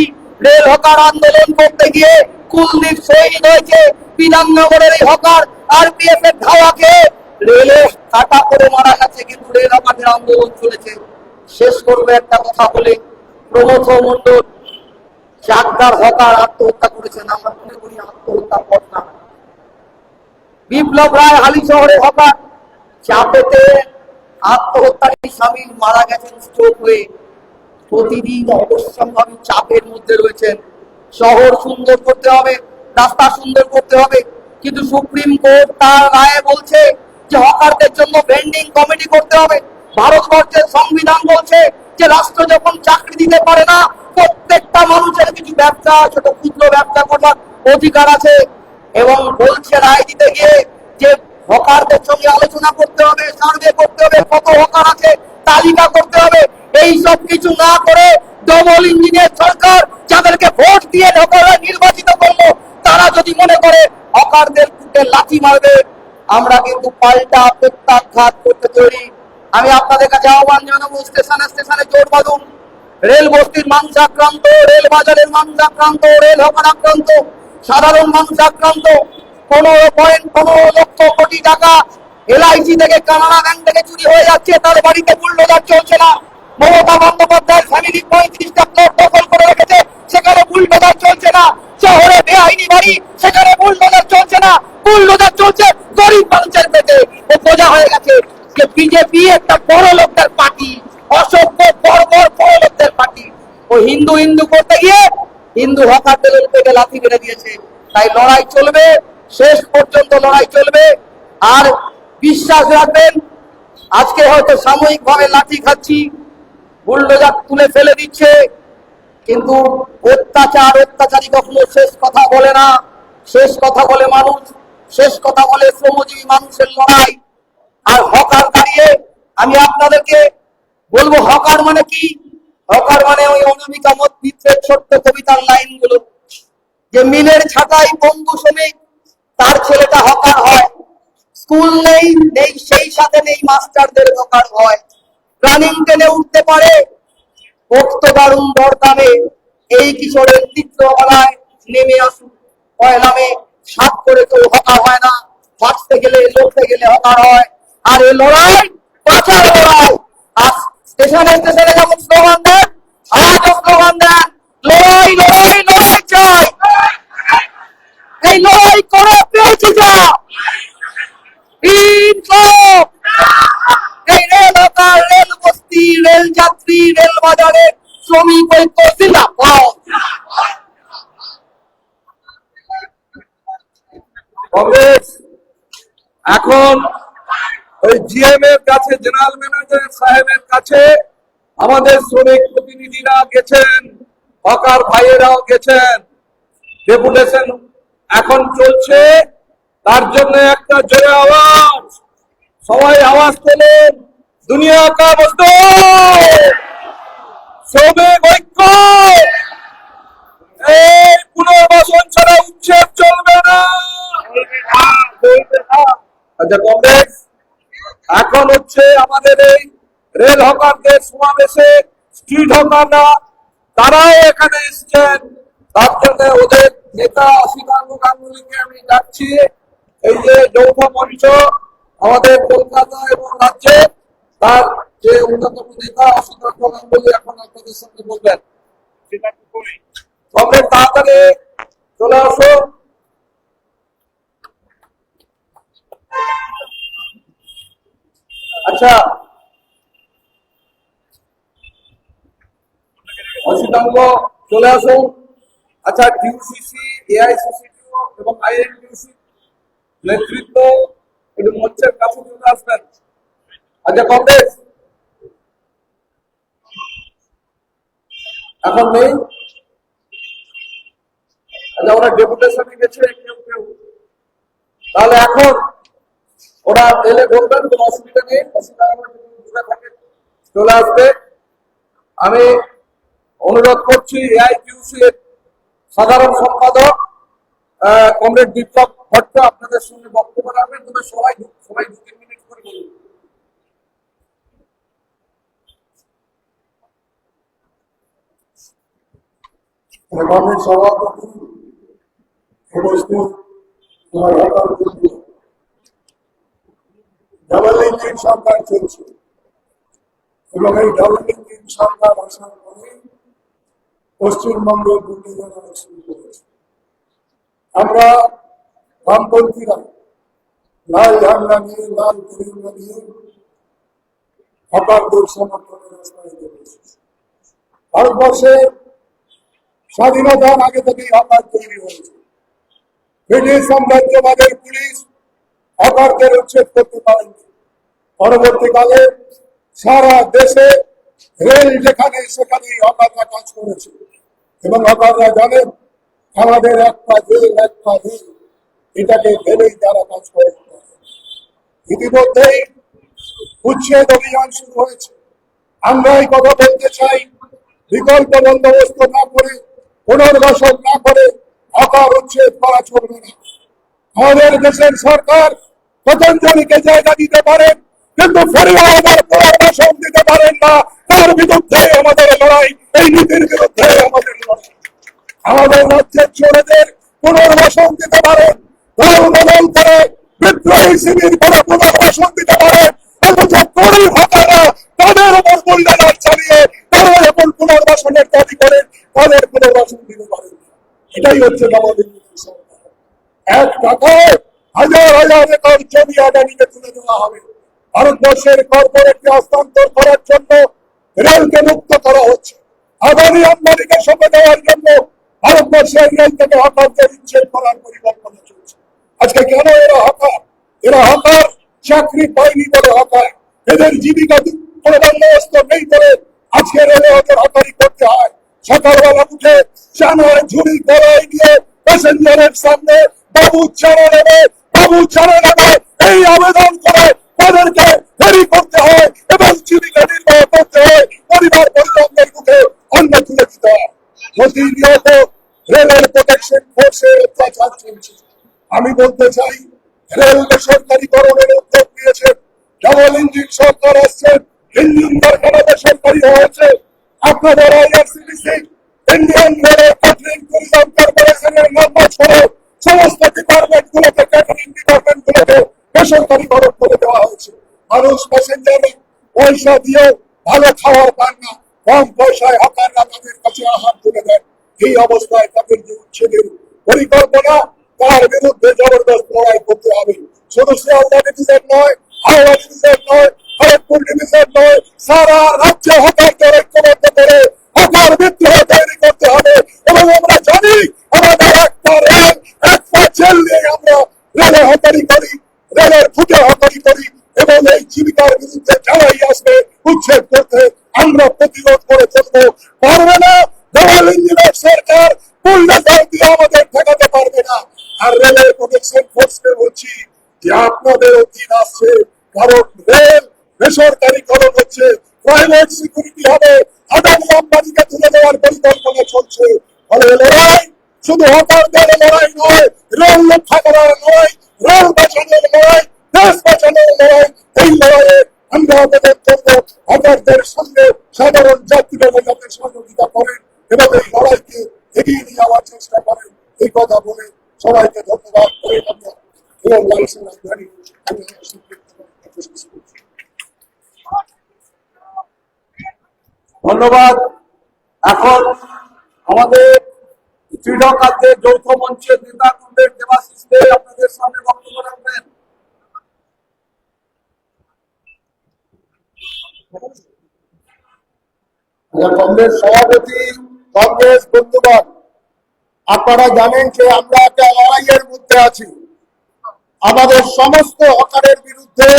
রেল হকার আন্দোলন করতে গিয়ে কুলদীপ শহীদ হয়েছে। বিধাননগরের এই হকার আরপিএফ এর ধাওয়াকে রেলে কাটা করে মারা গেছে, কিন্তু রেল হকারদের আন্দোলন চলেছে। শেষ করবে একটা কথা বলে, প্রমথ মন্ডল চাকদার হকার আত্মহত্যা করেছেন। আমরা মনে করি আত্মহত্যা পথ না। বিপ্লব রায় হালি শহরে হকার চাপেতে আত্মহত্যায় সামিল মারা গেছেন স্ট্রোক হয়ে। প্রতিদিন অবশ্যম্ভাবী চাপের মধ্যে রয়েছেন। শহর সুন্দর করতে হবে, রাস্তা সুন্দর করতে হবে, কিন্তু সুপ্রিম কোর্ট তার রায়ে বলছে যে হকারদের জন্য ভেন্ডিং কমিটি করতে হবে। ভারতবর্ষের সংবিধান বলছে যে রাষ্ট্র যখন চাকরি দিতে পারে না, প্রত্যেকটা মানুষের কিছু ব্যবসা, ছোট ক্ষুদ্র ব্যবসা করবার অধিকার আছে। এবং বলছে রায় দিতে গিয়ে যে হকারদের সঙ্গে আলোচনা করতে হবে, সার্ভে করতে হবে, কত হকার আছে তালিকা করতে হবে। এই সব কিছু না করে ডবল ইঞ্জিনের সরকার, যাদেরকে ভোট দিয়ে হকাররা নির্বাচিত করলো, তারা যদি মনে করে হকারদের বুকে লাঠি মারবে, আমরা কিন্তু পাল্টা প্রত্যাঘাত করতে তৈরি। আমি আপনাদের কাছে আহ্বান জানাবো, স্টেশনে জোর বাঁধুন। রেল বস্তির মানুষ আক্রান্ত, রেল বাজারের মানুষ আক্রান্ত, রেল হকার আক্রান্ত, সাধারণ মানুষ আক্রান্ত। 15 লক্ষ কোটি টাকা এলআইসি থেকে, কানাড়া ব্যাংক থেকে চুরি হয়ে যাচ্ছে, তার বাড়িতে বুলডোজার চলছে না। মমতা বন্দ্যোপাধ্যায়ের ফ্যামিলি 35টা প্লট দখল করে রেখেছে, সেখানে বুলডোজার চলছে না। শহরে বেআইনি বাড়ি, সেখানে বুলডোজার চলছে না। বুলডোজার চলছে গরিব মানুষের পেটে। ও বোঝা হয়ে গেছে যে বিজেপি একটা বড় লোকদের পার্টি, অসভ্য বর্বর বড় লোকদের পার্টি। ও হিন্দু হিন্দু করতে গিয়ে হিন্দু হকারদের পেটে লাথি মেরে দিয়েছে। তাই লড়াই চলবে, শেষ পর্যন্ত লড়াই চলবে। আর বিশ্বাস রাখবেন, আজকে হয়তো সাময়িক ভাবে লাঠি খাচ্ছি, বুলডোজার তুলে ফেলে দিচ্ছে, কিন্তু অত্যাচারী কখনো শেষ কথা বলে না। শেষ কথা বলে মানুষ, শেষ কথা বলে শ্রমজীবী মানুষের লড়াই। আর হকার দাঁড়িয়ে আমি আপনাদেরকে বলবো, হকার মানে কি? হকার মানে ওই অনামিকা মিত্রের ছোট্ট কবিতার লাইনগুলো, যে মিলের ছাটাই বন্ধু শ্রমিক, তার ছেলেটা হকার হয়। স্কুল নেই সেই সাথে নেই মাস্টারদের হকার হয়। রানিং টেনে উঠতে পারে ভক্ত দারুণ দরদামে, এই কিশোরের চিত্রকলায় নেমে আসুক পয়লামে। সাত করে কেউ হকার হয় না, বাঁচতে গেলে লড়তে গেলে হকার হয়। আর এই লড়াই বাঁচার লড়াই। আর স্টেশনে যেমন স্লোগান দেন, আজও স্লোগান দেন, লড়াই লড়াই লড়াই চাই। এই লড়াই করে পেয়েছি যা এই রেল হকার, রেল বস্তি, রেল যাত্রী, রেল বাজারে শ্রমিক ঐক্য জিন্দাবাদ। কংগ্রেস এখন ওই জিএম এর কাছে, জেনারেল ম্যানেজার সাহেবের কাছে আমাদের শ্রমিক প্রতিনিধিরা গেছেন, হকার ভাইয়েরাও গেছেন, ডেপুটেশন এখন চলছে। তার জন্য একটা জোরে আওয়াজ, সবাই আওয়াজ তোলেন, দুনিয়া কা মজদুর, শ্রমিক ঐক্য, এই পুনর্বাসন ছাড়া উচ্ছেদ চলবে না। আচ্ছা কংগ্রেস, এখন হচ্ছে আমাদের এই রেল হকারদের সমাবেশে স্ট্রিট হকাররা তারাও এখানে এসছেন। তার জন্য ওদের নেতা অসিতাঙ্গ গাঙ্গুলিকে আমি ডাকছি। এই যে যৌথ মঞ্চ আমাদের কলকাতা এবং রাজ্যে, তার যে অন্যতম নেতা অসিতাঙ্গ গাঙ্গুলি এখন আপনাদের সামনে বলবেন। কংগ্রেস তাড়াতাড়ি চলে আসো। আচ্ছা অসিতাঙ্গ চলে আসুন। আচ্ছা ডিউসিসি, এআইসিসি এবং আইএনটিউসি নেতৃত্ব একটু মঞ্চের কাছে চলে আসবেন। আচ্ছা কংগ্রেস এখন নেই। আচ্ছা ওরা ডেপুটেশনে গেছে কেউ কেউ, তাহলে এখন ওরা এলে বলবেন, কোনো অসুবিধা নেই, চলে আসবে। আমি অনুরোধ করছি এআইটিউসি এর সাধারণ সম্পাদক কমরেড বিপ্লব ভট্ট আপনাদের সঙ্গে বক্তব্য রাখবেন। তবে সবাই 2-3 মিনিট করে বলুন। কংগ্রেস সভাপতি উপস্থিত ডাবল ইঞ্জিন সরকার চলছে এবং এই ডাবল ইঞ্জিন সরকার আসার পরে পশ্চিমবঙ্গের দুর্নীতি শুরু করেছে। আমরা বামপন্থীরা লাল ঝান্ডা নিয়ে, লাল তিরঙ্গা নিয়ে হকারদের সমর্থনে রাস্তায় নেমেছি। ভারতবর্ষে স্বাধীনতার আগে থেকেই হকার তৈরি হয়েছে। ব্রিটিশ সাম্রাজ্যবাদের পুলিশ হকারদের উচ্ছেদ করতে পারেনি। পরবর্তীকালে সারা দেশে রেল যেখানে সেখানেই হকাররা কাজ করেছে এবং হকাররা জানেন আমাদের একটা রেল, একটা রেল, এটাকে ভেবেই তারা কাজ করে। ইতিমধ্যেই উচ্ছেদ অভিযান শুরু হয়েছে। আমরা এই কথা বলতে চাই, বিকল্প বন্দোবস্ত না করে, পুনর্বাসন না করে হকার উচ্ছেদ করা চলবে না। আমাদের দেশের সরকার পতঞ্জলিকে জায়গা দিতে পারেন, কিন্তু ফরিয়াদের পুনর্বাসন দিতে পারেন না। তার বিরুদ্ধে আমাদের লড়াই, এই নীতির বিরুদ্ধে আমাদের লড়াই। আমাদের রাজ্যের চোরেদের পুনর্বাসন দিতে পারেন, দল বদল করে বিদ্রোহী শিবির করে পুনর্বাসন দিতে পারেন, অথচ গরিব হকাররা তাদের উপর মূল্যায়ন চালিয়ে তারা যখন পুনর্বাসনের দাবি করেন তাদের পুনর্বাসন দিতে পারেন। এটাই হচ্ছে আমাদের সরকার। এক টাকায় হাজার হাজার একর জমি আদানিকে তুলে দেওয়া হবে। ভারতবর্ষের কর্পোরেটকে হস্তান্তর করার জন্য রেলকে মুক্ত করা হচ্ছে। আদানি আম্বানিকে সঁপে দেওয়ার জন্য ভারতবর্ষের রেল থেকে হকারদের উচ্ছেদ করার পরিকল্পনা চলছে। আজকে কেন এরা হকার? এরা হকার চাকরি পায়নি বলে হকার। এদের জীবিকা কোনো বন্দোবস্ত নেই বলে আজকে রেলে ওদের হকারি করতে হয়। সকালবেলা উঠে চানার ঝুড়ি গলায় দিয়ে প্যাসেঞ্জারের সামনে বাবু চানা নেবে, বাবু চানা নেবে এই আবেদন করে তাদেরকে ফেরি করতে হয় এবং জীবিকা নির্বাহ করতে হয়। পরিবার পরিজনদের মুখে অন্ন তুলে দিতে হয়। প্রতিনিয়ত রেলের প্রোটেকশন ফোর্সের অত্যাচার চলছে। আমি বলতে চাই, রেল বেসরকারীকরণের উদ্যোগ নিয়েছেন, ডাবল ইঞ্জিন সরকার আসছেন, ইঞ্জিন কারখানা বেসরকারি হয়েছে। আপনাদের আইআরসিটিসি, ইন্ডিয়ান রেলের ক্যাটারিং ট্যুরিজম কর্পোরেশনের নাম্বার সহ সমস্ত ডিপার্টমেন্ট গুলোকে, ক্যাটারিং ডিপার্টমেন্ট গুলোকে বেসরকারীকরণ করে দেওয়া হয়েছে। মানুষ প্যাসেঞ্জারের পয়সা দিয়ে ভালো খাওয়ার পান না, কম পয়সায় হকাররা তাদের কাছে আহার তুলে দেন। এই অবস্থায় তাদের যে উচ্ছেদের পরিকল্পনা, তার বিরুদ্ধে জবরদস্ত লড়াই করতে হবে। শুধু শিয়ালদা ডিভিশন নয়, হাওড়া ডিভিশন নয়, খড়গপুর ডিভিশন নয়, সারা রাজ্যে হকারদের ঐক্যবদ্ধ করে হকার বিদ্রোহ তৈরি করতে হবে। এবং আমরা জানি আমাদের একটা রেল, একটা জেল নিয়ে আমরা রেলে হকারি করি, রেলের ফুটে হকারি করি এবং এই জীবিকার বিরুদ্ধে যারাই আসবে উচ্ছেদ করতে আমরা প্রতিরোধ করে চলবো। পারবে না, দেওয়াল ইঞ্জিনের সরকার বুলডোজার দিয়ে আমাদের ঠেকাতে পারবে না। আর রেলের প্রোটেকশন ফোর্সকে বলছি যে আপনাদের অধীন আসছে, কারণ রেল বেসরকারীকরণ হচ্ছে, প্রাইভেট সিকিউরিটি হবে, আদানি আম্বানিকে তুলে দেওয়ার পরিকল্পনা চলছে। ফলে লড়াই শুধু হকারদের লড়াই নয়, রেল রক্ষা করার লড়াই, রেল বাঁচানোর লড়াই, দেশ বাঁচানোর লড়াই। এই লড়াইয়ে আমরা আবেদন করবো হকারদের সঙ্গে সাধারণ যাত্রীরা যাতে সহযোগিতা করেন এবং এই লড়াইকে এগিয়ে নিয়ে যাওয়ার চেষ্টা করেন। এই কথা বলে সবাইকে ধন্যবাদ করে এবং ধন্যবাদ। এখন আমাদের ক্রীড়কারদের যৌথ মঞ্চের নেতা কমরেড দেবাশিস দে আপনাদের সামনে বক্তব্য রাখবেন। কংগ্রেস সভাপতি, কংগ্রেস বন্ধুগণ, আপনারা জানেন যে আমরা একটা লড়াইয়ের মধ্যে আছি। আমাদের সমস্ত হকারের বিরুদ্ধে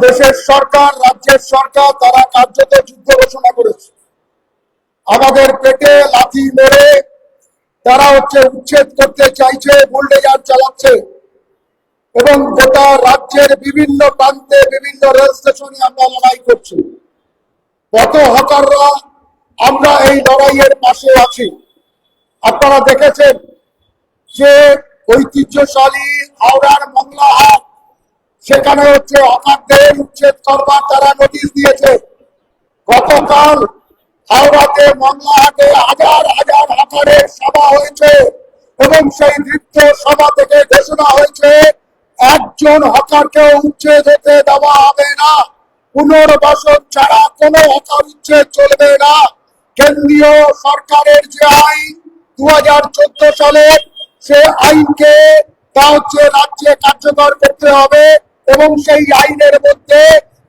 দেশের সরকার, রাজ্যের সরকার তারা কার্যত যুদ্ধ ঘোষণা করেছে। আমাদের পেটে লাথি মেরে তারা উচ্ছেদ করতে চাইছে, বুলডোজার চালাচ্ছে এবং গোটা রাজ্যের বিভিন্ন প্রান্তে বিভিন্ন রেল স্টেশনে আমরা লড়াই করছি। কত হকাররা আমরা এই লড়াইয়ের পাশে আছি। আপনারা দেখেছেন যে ঐতিহ্যশালী হাওড়ার মংলা হাট, সেখানে হকারদের উচ্ছেদ করবার তারা নোটিশ দিয়েছে। গতকাল হাওড়াতে মংলা হাটে হাজার হাজার হকারের সভা হয়েছে এবং সেই দীপ্ত সভা থেকে ঘোষণা হয়েছে একজন হকারকে উচ্ছেদ হতে দেওয়া হবে না। পুনর্বাসন ছাড়া কোনো হকার উচ্ছেদ চলবে না। কেন্দ্রীয় সরকারের যে আইন 2014 সালে, সে আইনকে রাজ্যে কার্যকর করতে হবে এবং সেই আইনের মধ্যে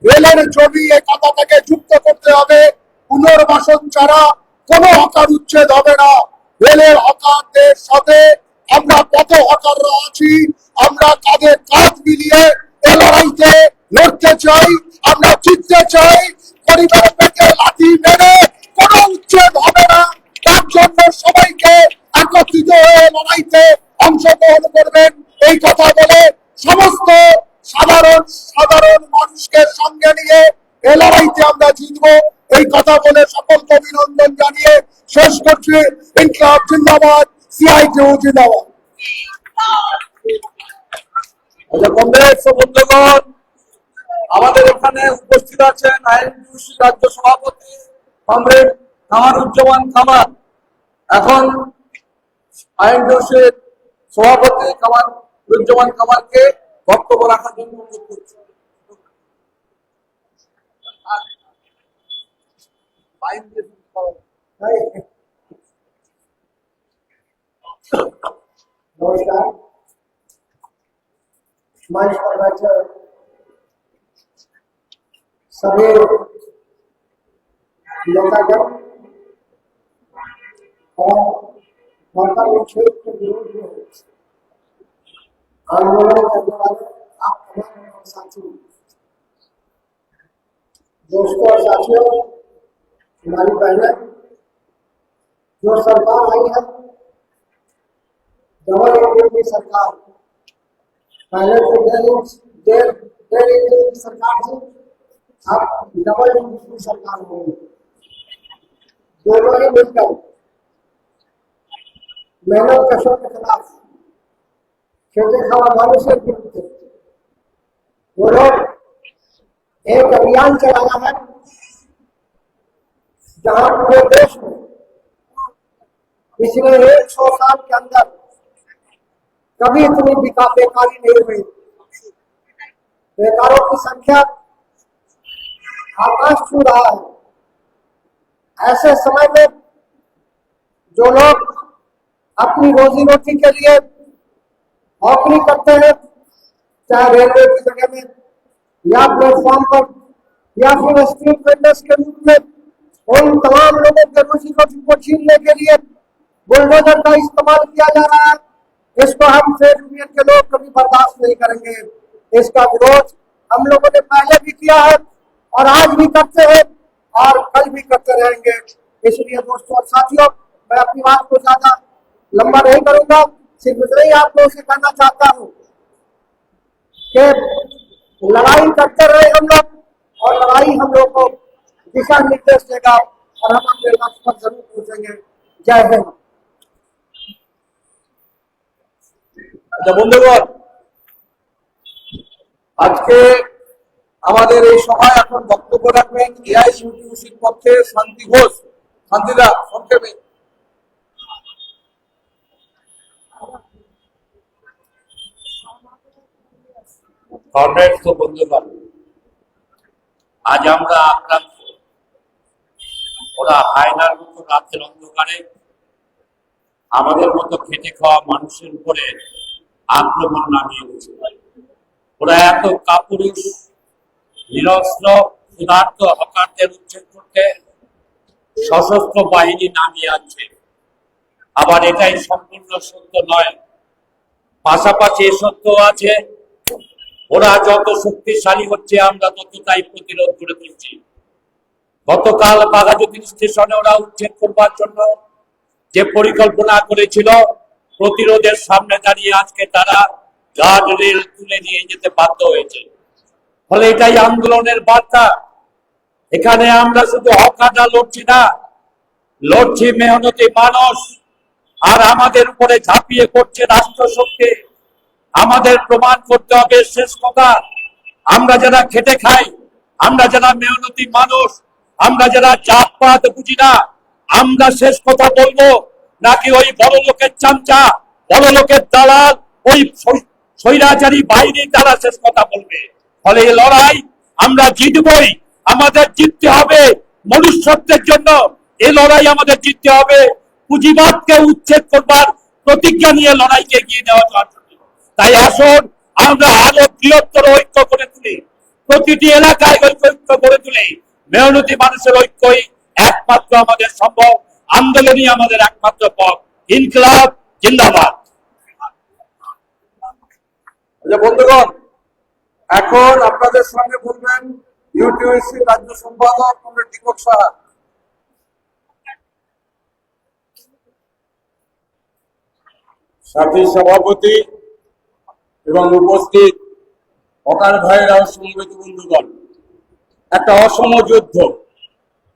রেলের জমি এ কথাটাকে যুক্ত করতে হবে। পুনর্বাসন ছাড়া কোনো হকার উচ্ছেদ হবে না। রেলের হকারদের সাথে আমরা কত হকাররা আছি, আমরা কাঁধে কাঁধ মিলিয়ে এ লড়াইতে লড়তে চাই, আমরা জিততে চাই। পরিবারের পেটে লাথি মেরে কোনো উচ্ছেদ হবে না। তার জন্য সবাইকে একত্রিত হয়ে লড়াইতে অংশগ্রহণ করবেন এই কথা বলে সমস্ত সাধারণ মানুষকে সঙ্গে নিয়ে এ লড়াইতে আমরা জিতবো এই কথা বলে সকলকে অভিনন্দন জানিয়ে শেষ করছি। ইনকলাব জিন্দাবাদ, সিআইটিইউ জিন্দাবাদ। কংগ্রেস বন্ধুগণ, আমাদের এখানে উপস্থিত আছেন আইএনটিইউসি রাজ্য সভাপতি কমরেড কামারুজ্জামান কামার। এখন আইএনটিইউসির সভাপতি কামারুজ্জামান কামারকে বক্তব্য রাখার জন্য অনুরোধ করছি। नमस्कार। मंच पर बैठे सभी नेतागण और वर्कर उच्छेद के विरोध में आंदोलन करने वाले आप तमाम साथी, दोस्तों और साथियों, हमारी बहनें, जो सरकार आई है डबल इंजन की सरकार, पहले तो डेढ़ इंजन की सरकार थी, अब डबल इंजन की सरकार हो गई। दोनों ही मिलकर मेहनत कशों के खिलाफ, खेते खावादारों से विरुद्ध वो लोग एक अभियान चलाया है जहां पूरे देश में पिछले 100 साल के अंदर कभी इतनी बेकारी नहीं हुई। बेकारों की संख्या आकाश छू रहा है। ऐसे समय में जो लोग अपनी रोजी रोटी के लिए नौकरी करते हैं, चाहे रेलवे की जगह में या प्लेटफॉर्म पर या फिर स्ट्रीट वेंडर्स के रूप में, उन तमाम लोगों के रोजी रोटी को छीनने के लिए बुलडोजर का इस्तेमाल किया जा रहा है। इसको हम ट्रेड यूनियन के लोग कभी बर्दाश्त नहीं करेंगे। इसका विरोध हम लोगों ने पहले भी किया है और आज भी करते हैं। और कल भी करते रहेंगे। इसलिए दोस्तों और साथियों, मैं अपनी बात को ज्यादा लंबा नहीं करूंगा, सिर्फ इतना ही आप लोगों से कहना चाहता हूँ कि लड़ाई करते रहे हम लोग, और लड़ाई हम लोग को दिशा निर्देश देगा और हम अपने लक्ष्य पर जरूर पहुंचेंगे। जय हिंद। আচ্ছা বন্ধুগণ, আজকে আমাদের এই সভায় এখন বক্তব্য রাখবেন এআইইউটিউসির পক্ষে শান্তি ঘোষ। শান্তিদা সংক্ষেপে। কমরেডস ও বন্ধুগণ, আজ আমরা আক্রান্ত। ওরা হায়নার মতো রাতের অন্ধকারে আমাদের মতো খেটে খাওয়া মানুষের উপরে আক্রমণ নামিয়েছে। ওরা এত কাপুরুষ, নিরস্ত্র, ক্ষুধার্ত হকারদের উচ্ছেদ করতে সশস্ত্র বাহিনী নামিয়ে আছে। আবার এটাই সম্পূর্ণ সত্য নয়, পাশাপাশি এ সত্য আছে, ওরা যত শক্তিশালী হচ্ছে আমরা ততটাই প্রতিরোধ করে তুলছি। গতকাল বাঘাযতীন স্টেশনে ওরা উচ্ছেদ করবার জন্য যে পরিকল্পনা করেছিল, প্রতিরোধের সামনে দাঁড়িয়ে আজকে তারা গার্ড রেল তুলে নিয়ে যেতে বাধ্য হয়েছে। ফলে এটাই আন্দোলনের বার্তা। এখানে আমরা শুধু হকাররা লড়ছি না, লড়ছি মেহনতি মানুষ। আর আমাদের উপরে ঝাঁপিয়ে পড়ছে রাষ্ট্রশক্তি। আমাদের প্রমাণ করতে হবে শেষ কথা, আমরা যারা খেটে খাই, আমরা যারা মেহনতি মানুষ, আমরা যারা জাতপাত বুঝি না, আমরা শেষ কথা বলবো নাকি ওই বড় লোকের চামচা, বড় লোকের দালাল, ওই স্বৈরাচারী বাহিনী তারা শেষ কথা বলবে। ফলে এই লড়াই আমরা জিতবই। আমাদের জিততে হবে মনুষ্যত্বের জন্য। এই লড়াই আমাদের জিততে হবে পুঁজিবাদকে উচ্ছেদ করবার প্রতিজ্ঞা নিয়ে লড়াইকে এগিয়ে নেওয়া জন্য। তাই আসুন আমরা আরো বৃহত্তর ঐক্য করে তুলি, প্রতিটি এলাকায় ঐক্য করে তুলি। মেহনতি মানুষের ঐক্যই একমাত্র আমাদের সম্ভব, আন্দোলনই আমাদের একমাত্র পথ। ইনকিলাব জিন্দাবাদ। আচ্ছা বন্ধুগণ, এখন আপনাদের সঙ্গে বলবেন ইউটিউসি রাজ্য সম্পাদক কমরেড দীপক সাহা। সাথী সভাপতি এবং উপস্থিত হকার ভাইয়েরা, সমবেত বন্ধুগণ, একটা অসম যুদ্ধ।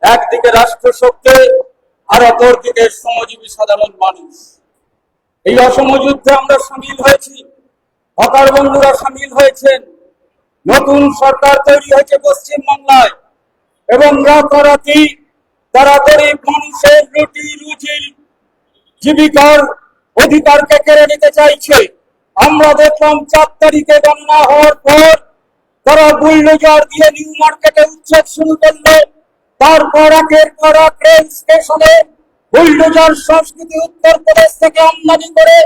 একদিকে রাষ্ট্রশক্তি আর অপরদিকে শ্রমজীবী সাধারণ মানুষ। এই অসম যুদ্ধে আমরা সামিল হয়েছি, হকার বন্ধুরা সামিল হয়েছেন। নতুন সরকার তৈরি হয়েছে পশ্চিমবাংলায় এবং রাতারাতি তারা গরিব মানুষের রুটি রুজির জীবিকার অধিকারকে কেড়ে নিতে চাইছে। আমরা দেখলাম 4 তারিখে গণনা হওয়ার পর তারা বুলডোজার দিয়ে নিউ মার্কেটে উচ্ছেদ শুরু করলো। তারপর একের পর এক রেল স্টেশনে বুলডোজার সংস্কৃতি উত্তরপ্রদেশ থেকে আমদানি করে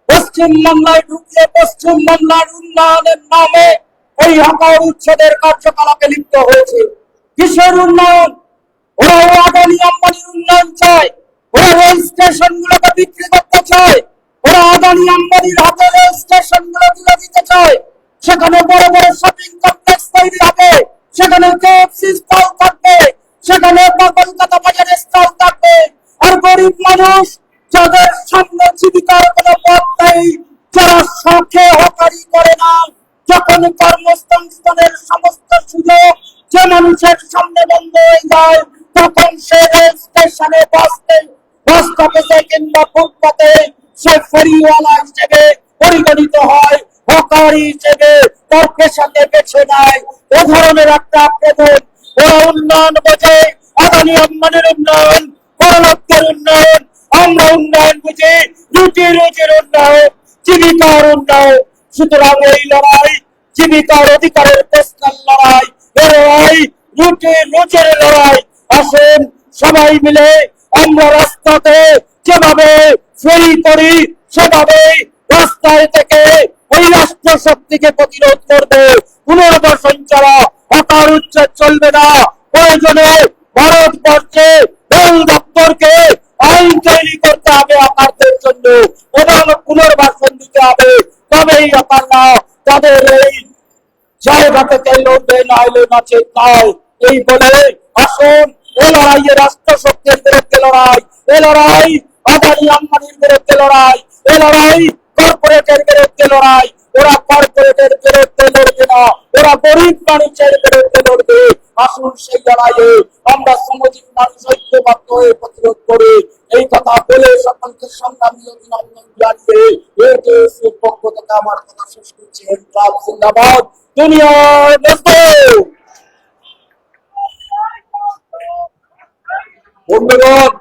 পশ্চিমবাংলায় ঢুকিয়ে পশ্চিমবাংলার উন্নয়নের নামে এই হকার উচ্ছেদের কার্যকলাপে লিপ্ত হয়েছে। কিসের উন্নয়ন? ওরা আদানি আম্বানির উন্নয়ন চায়। ওরা রেল স্টেশন গুলোকে বিক্রি করতে চায়। ওরা আদানি আম্বানির হাতে রেল স্টেশন গুলো তুলে দিতে চায়। সেখানে বড় বড় শপিং কমপ্লেক্স তৈরি হবে, সেখানে কেএফসি স্টল থাকবে, সেখানে কলকাতা বাজারের স্টল থাকবে। আর গরিব মানুষ যাদের সামনে জীবিকার কোনো পথ নেই, যারা শখে হকারি করে না, যখন কর্মসংস্থানের সমস্ত সুযোগ যে মানুষের সামনে বন্ধ হয়ে যায়, তখন সে রেল স্টেশনে বাস স্টপেজে কিংবা ফুটপাতে সে ফেরিওয়ালা হিসেবে পরিগণিত হয়, হকারি হিসেবে তার পেশাকে বেছে নেয়। এ ধরনের একটা আক্রমণ। ওরা উন্নয়ন বোঝে, আদানি আম্বানির উন্নয়ন, বড়লোকদের উন্নয়ন। আমরা উন্নয়ন বুঝি রুটি রুজির উন্নয়ন, জীবিকার উন্নয়ন। সুতরাং এই লড়াই জীবিকার অধিকারের প্রশ্নের লড়াই, লড়াই রুটি রুজির লড়াই। আসুন সবাই মিলে আমরা রাস্তাতে যেভাবে ফেরি করি সেভাবে রাস্তায় থেকে ওই রাষ্ট্র শক্তিকে প্রতিরোধ করবে। পুনর্বাসন ছাড়া হকার উচ্ছেদ চলবে না। প্রয়োজনে ভারতবর্ষে রেল দপ্তরকে আইন তৈরি করতে হবে হকারদের জন্য এবং পুনর্বাসন দিতে হবে। তবেই হকাররা তাদের এই জায়গা থেকে লড়বে, না এলে নাচে তাই। এই বলে আসুন এ লড়াইয়ে রাষ্ট্র শক্তির বিরুদ্ধে লড়াই, এ লড়াই আদানি আম্বানির বিরুদ্ধে লড়াই, এ লড়াই কর্পোরেটের বিরুদ্ধে লড়াই। ওরা কর্পোরেটের বিরুদ্ধে লড়বে না, ওরা গরিব মানুষের বিরুদ্ধে লড়বে। আসুন সেই লড়াইয়ে আমরা শ্রমজীবী মানুষ ঐক্যবদ্ধ হয়ে প্রতিরোধ করি। এই কথা বলে সকলকে সংগ্রামী অভিনন্দন জানিয়ে এটিএসির পক্ষ থেকে আমার কথা শেষ করছি। ইনকলাব জিন্দাবাদ, দুনিয়ার মজদুর। বন্ধুগণ,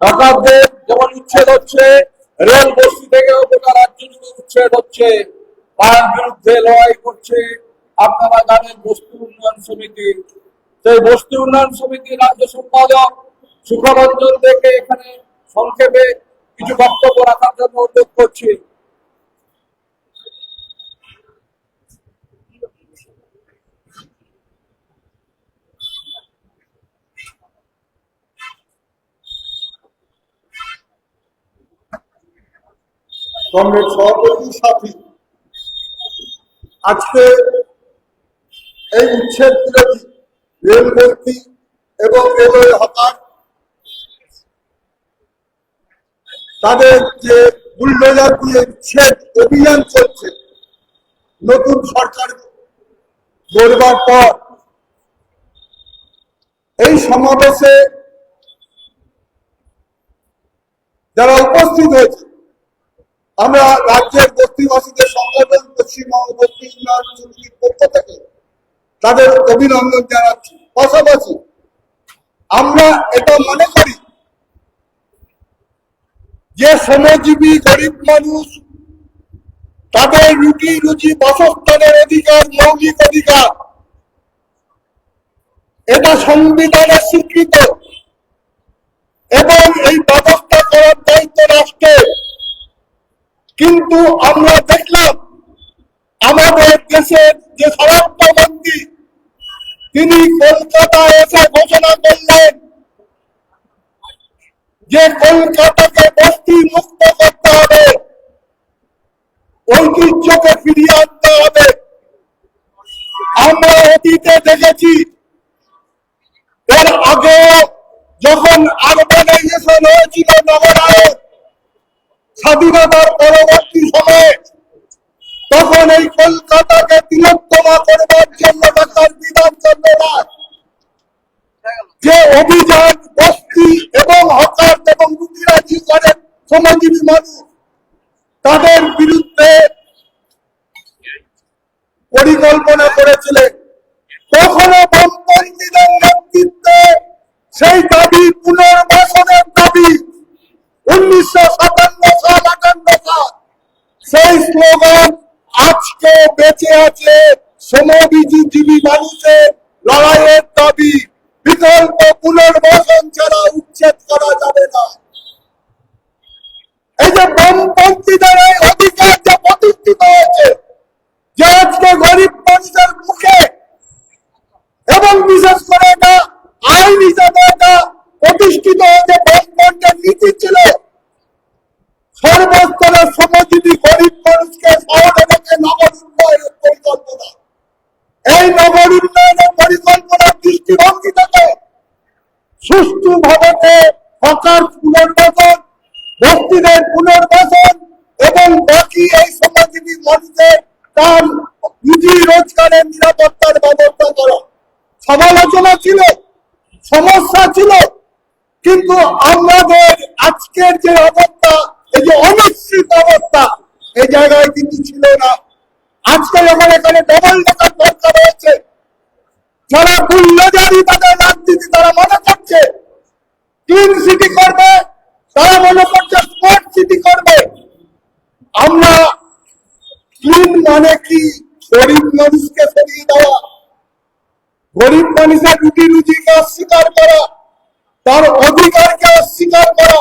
ঢাকাদের যেমন উচ্ছেদ হচ্ছে, রেল বস্তি থেকে গোটা রাজ্য জুড়ে উচ্ছেদ হচ্ছে, তার বিরুদ্ধে লড়াই করছে আপনারা জানেন বস্তি উন্নয়ন সমিতি। সেই বস্তি উন্নয়ন সমিতির রাজ্য সম্পাদক সুখরঞ্জন থেকে এখানে সংক্ষেপে কিছু বক্তব্য রাখার জন্য অনুরোধ করছি। কংগ্রেস সভাপতি সাথী, আজকে এই উচ্ছেদ বিরোধী রেল মন্ত্রী এবং রেলওয়ে হকার তাদের যে বুলডোজার দিয়ে উচ্ছেদ অভিযান চলছে নতুন সরকার গড়বার পর, এই সমাবেশে যারা উপস্থিত হয়েছে, আমরা রাজ্যের বস্তিবাসীদের সংগঠন পশ্চিমবঙ্গ বস্তি উন্নয়ন সমিতির পক্ষ থেকে তাদের অভিনন্দন জানাচ্ছি। পাশাপাশি আমরা এটা মনে করি যে শ্রমজীবী গরিব মানুষ তাদের রুটি রুজি বাসস্থানের অধিকার মৌলিক অধিকার, এটা সংবিধানে স্বীকৃত এবং এই ব্যবস্থা করার দায়িত্ব রাষ্ট্রের। কিন্তু আমরা দেখলাম আমাদের দেশের যে স্বরাষ্ট্রমন্ত্রী তিনি কলকাতায় এসে ঘোষণা করলেন যে কলকাতাকে বস্তি মুক্ত করতে হবে, ঐতিহ্যকে ফিরিয়ে আনতে হবে। আমরা অতীতে দেখেছি এর আগে যখন আরবানাইজেশন হয়েছিল নগরায়ন স্বাধীনতার পরবর্তী সময়ে, তখন এই কলকাতাকে তিলোত্তমা করবার জন্য ঢাকার বিধানসভা যে অভিযান বস্তি এবং হকার এবং রুটিরাজি করেন শ্রমজীবী মানুষ, তাদের বিরুদ্ধে পরিকল্পনা করেছিলেন। কখনো বামপন্থীদের নেতৃত্বে সেই দাবি পুনর্বাসনের দাবি 1957 সাল 58 সাল, সেই স্লোগান আজকে বেঁচে আছে। শ্রমজীবী মানুষের লড়াইয়ের দাবি, বিকল্প পুনর্বাসন ছাড়া উচ্ছেদ করা যাবে না। এই যে বামপন্থীদের এই অধিকার যে প্রতিষ্ঠিত হয়েছে, যে আজকে গরিব মানুষের মুখে এবং বিশেষ করে এটা আইন হিসাবে এটা প্রতিষ্ঠিত হয়েছে, বামপন্থের নীতি ছিল সর্বস্তরের শ্রমজীবী গরিব মানুষকে শহরে রেখে নগর উন্নয়নের পরিকল্পনা। এই নগর উন্নয়নের পরিকল্পনার দৃষ্টিভঙ্গি থেকে সুষ্ঠুভাবে হকার পুনর্বাসন, বস্তিদের পুনর্বাসন এবং বাকি এই শ্রমজীবী মানুষের তার রুজি রোজগারের নিরাপত্তার ব্যবস্থা করা সমালোচনা ছিল, সমস্যা ছিল। কিন্তু আমাদের আজকের যে অবস্থা, এই যে অনিশ্চিত অবস্থা, এই জায়গায় কিন্তু ছিল না। আজকে যখন এখানে ডবল ডেকার দরকার হয়েছে, যারা বুল্ডোজারি তাদের রাজনীতি তারা মনে করছে ক্লিন সিটি করবে, তারা মনে করছে স্মার্ট সিটি করবে। আমরা ক্লিন মানে কি? গরিব মানুষকে সরিয়ে দেওয়া, গরিব মানুষের রুটি রুজিকে অস্বীকার করা, তার অধিকারকে অস্বীকার করা।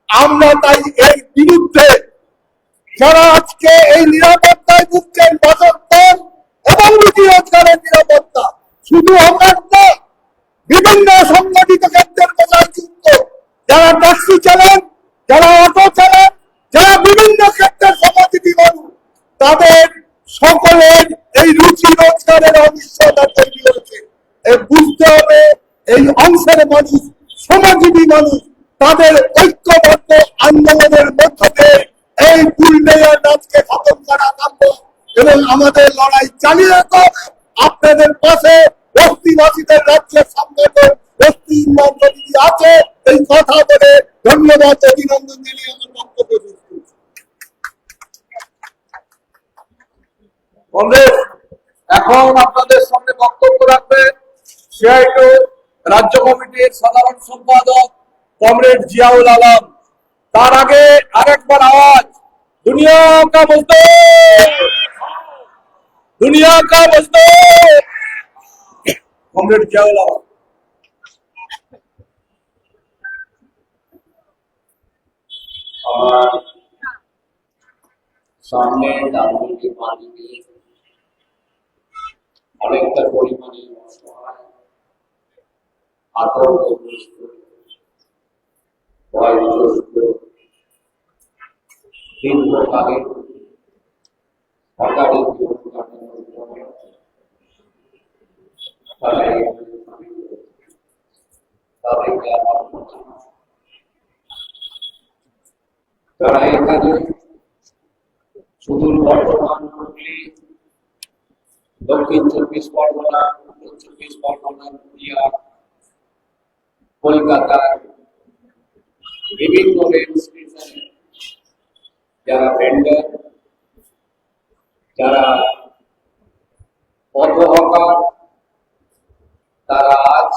আমরা তাই এর বিরুদ্ধে যারা আজকে এই নিরাপত্তায় ভুগছেন, বাসস্থান এবং রুটি রোজগারের নিরাপত্তা, শুধু হকার না, বিভিন্ন সংগঠিত ক্ষেত্রের কোথায় যুক্ত, যারা ট্যাক্সি চালান, যারা অটো চালান, যারা বিভিন্ন ক্ষেত্রের শ্রমজীবী মানুষ, তাদের সকলের এই রুচি রোজগারের অনিশ্চয়তা তৈরি হয়েছে। বুঝতে হবে এই মানুষ, শ্রমজীবী মানুষ, তাদের ঐক্যবদ্ধ আন্দোলনের মধ্য দিয়ে এই পুরুলিয়ার রাজকে খতম করা সম্ভব এবং আমাদের লড়াই চালিয়ে যেতে আপনাদের পাশে বস্তিবাসীদের রাজ্যের সংগঠন বস্তি উন্নয়ন সমিতি আছে। এই কথা বলে ধন্যবাদ অভিনন্দন জানিয়ে আমার বক্তব্য শেষ করছি। কংগ্রেস এখন আপনাদের সামনে বক্তব্য রাখবেন সিআইটিউ রাজ্য কমিটির সাধারণ সম্পাদক কমরেড জিয়াউল আলম। তার আগে আরেকবার আওয়াজ, দুনিয়া কা মজদুর, দুনিয়া কা মজদুর। কমরেড জিয়াউল আলম। আমার সামনে ডানদিকে বাঁদিকে অনেকটা পরিমাণে অসহায়, আতঙ্কগ্রস্ত, ভয়গ্রস্ত, দীর্ঘকালে সরকারি জীবন কাটানোর জন্য তারা এখানে সামিল হয়েছে। তাদেরকে আমার প্রণাম। তারা এখানে সুদূর বর্ধমান, হুগলি, দক্ষিণ 24 পরগনা, উত্তর 24 পরগনা, পুরুলিয়া, কলকাতার বিভিন্ন রেল স্টেশনে যারা ভেন্ডার, যারা পথহকার, তারা আজ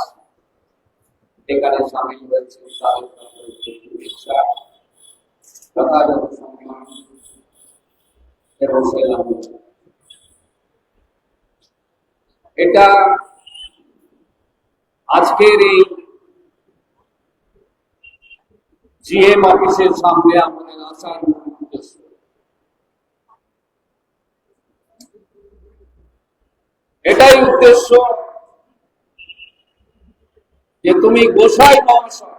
এখানে সামিল হয়েছে। তাদের শুভেচ্ছা, যথাযথ সম্মান এবং সেলাম। এটা আজকের এই জিএম অফিসের সামনে আমাদের আসার উদ্দেশ্য। এটাই উদ্দেশ্য যে তুমি গোসাই মহাশয়,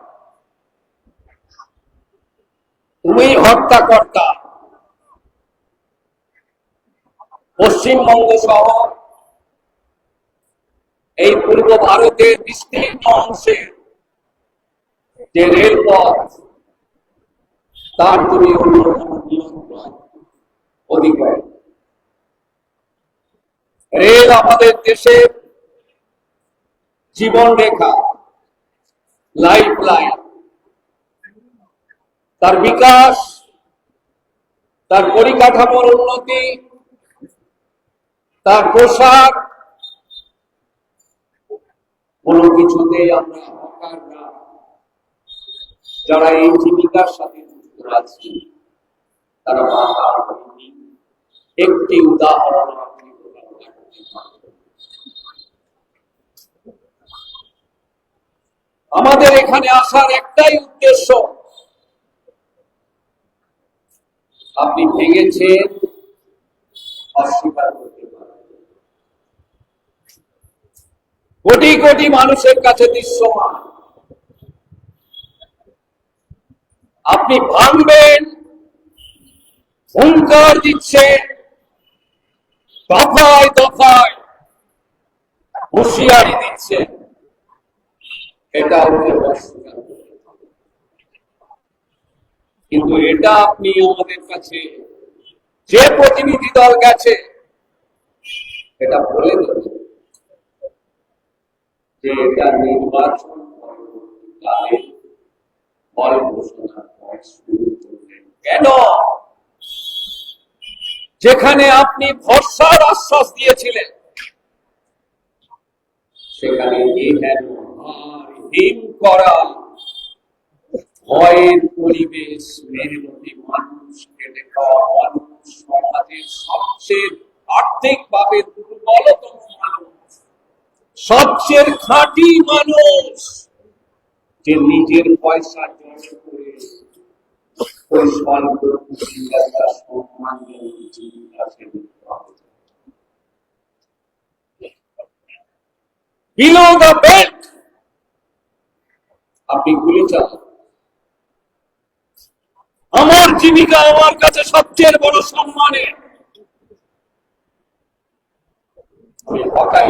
তুমি হত্যাকর্তা। পশ্চিমবঙ্গ সহ এই পূর্ব ভারতের বিস্তীর্ণ অংশে যে রেলপথ, তার তুমি অধিকার। রেল আমাদের দেশের জীবন রেখা, লাইফ লাইন। তার বিকাশ, তার পরিকাঠামোর উন্নতি, তার প্রসার, কোনো কিছুতেই আমরা হকাররা যারা এই জীবিকার সাথে যুক্ত আছি তারা বাধা হয়নি। একটি উদাহরণ আপনি আমাদের এখানে আসার একটাই উদ্দেশ্য, আপনি ভেঙেছেন, অস্বীকার করতে পারেন। কোটি কোটি মানুষের কাছে দৃশ্যমান। আপনি ভাঙবেন, হুঙ্কার দিচ্ছেন, দফায় দফায় হুঁশিয়ারি দিচ্ছেন। এটা অস্বীকার করতে হবে। কিন্তু এটা আপনি আমাদের কাছে যে প্রতিনিধি দল গেছে এটা বলে দেবেন যে এটা নির্বাচন পরবর্তীকালে ফল ঘোষণার পর শুরু করলেন কেন? যেখানে আপনি ভরসার আশ্বাস দিয়েছিলেন সেখানে হিম করা, ভয়ের পরিবেশ, মেহনতি মানুষ, কেটে খাওয়া মানুষ, সমাজের সবচেয়ে আর্থিকভাবে দুর্বলতম মানুষ, সবচেয়ে খাঁটি মানুষ, যে নিজের পয়সা জড়ো করে ওই স্বল্প সম্মান জীবিকা বিলো দ্য বেল্ট আপনি গুলি চালান। আমার জীবিকা আমার কাছে সবচেয়ে বড় সম্মানের। আমি হকাই,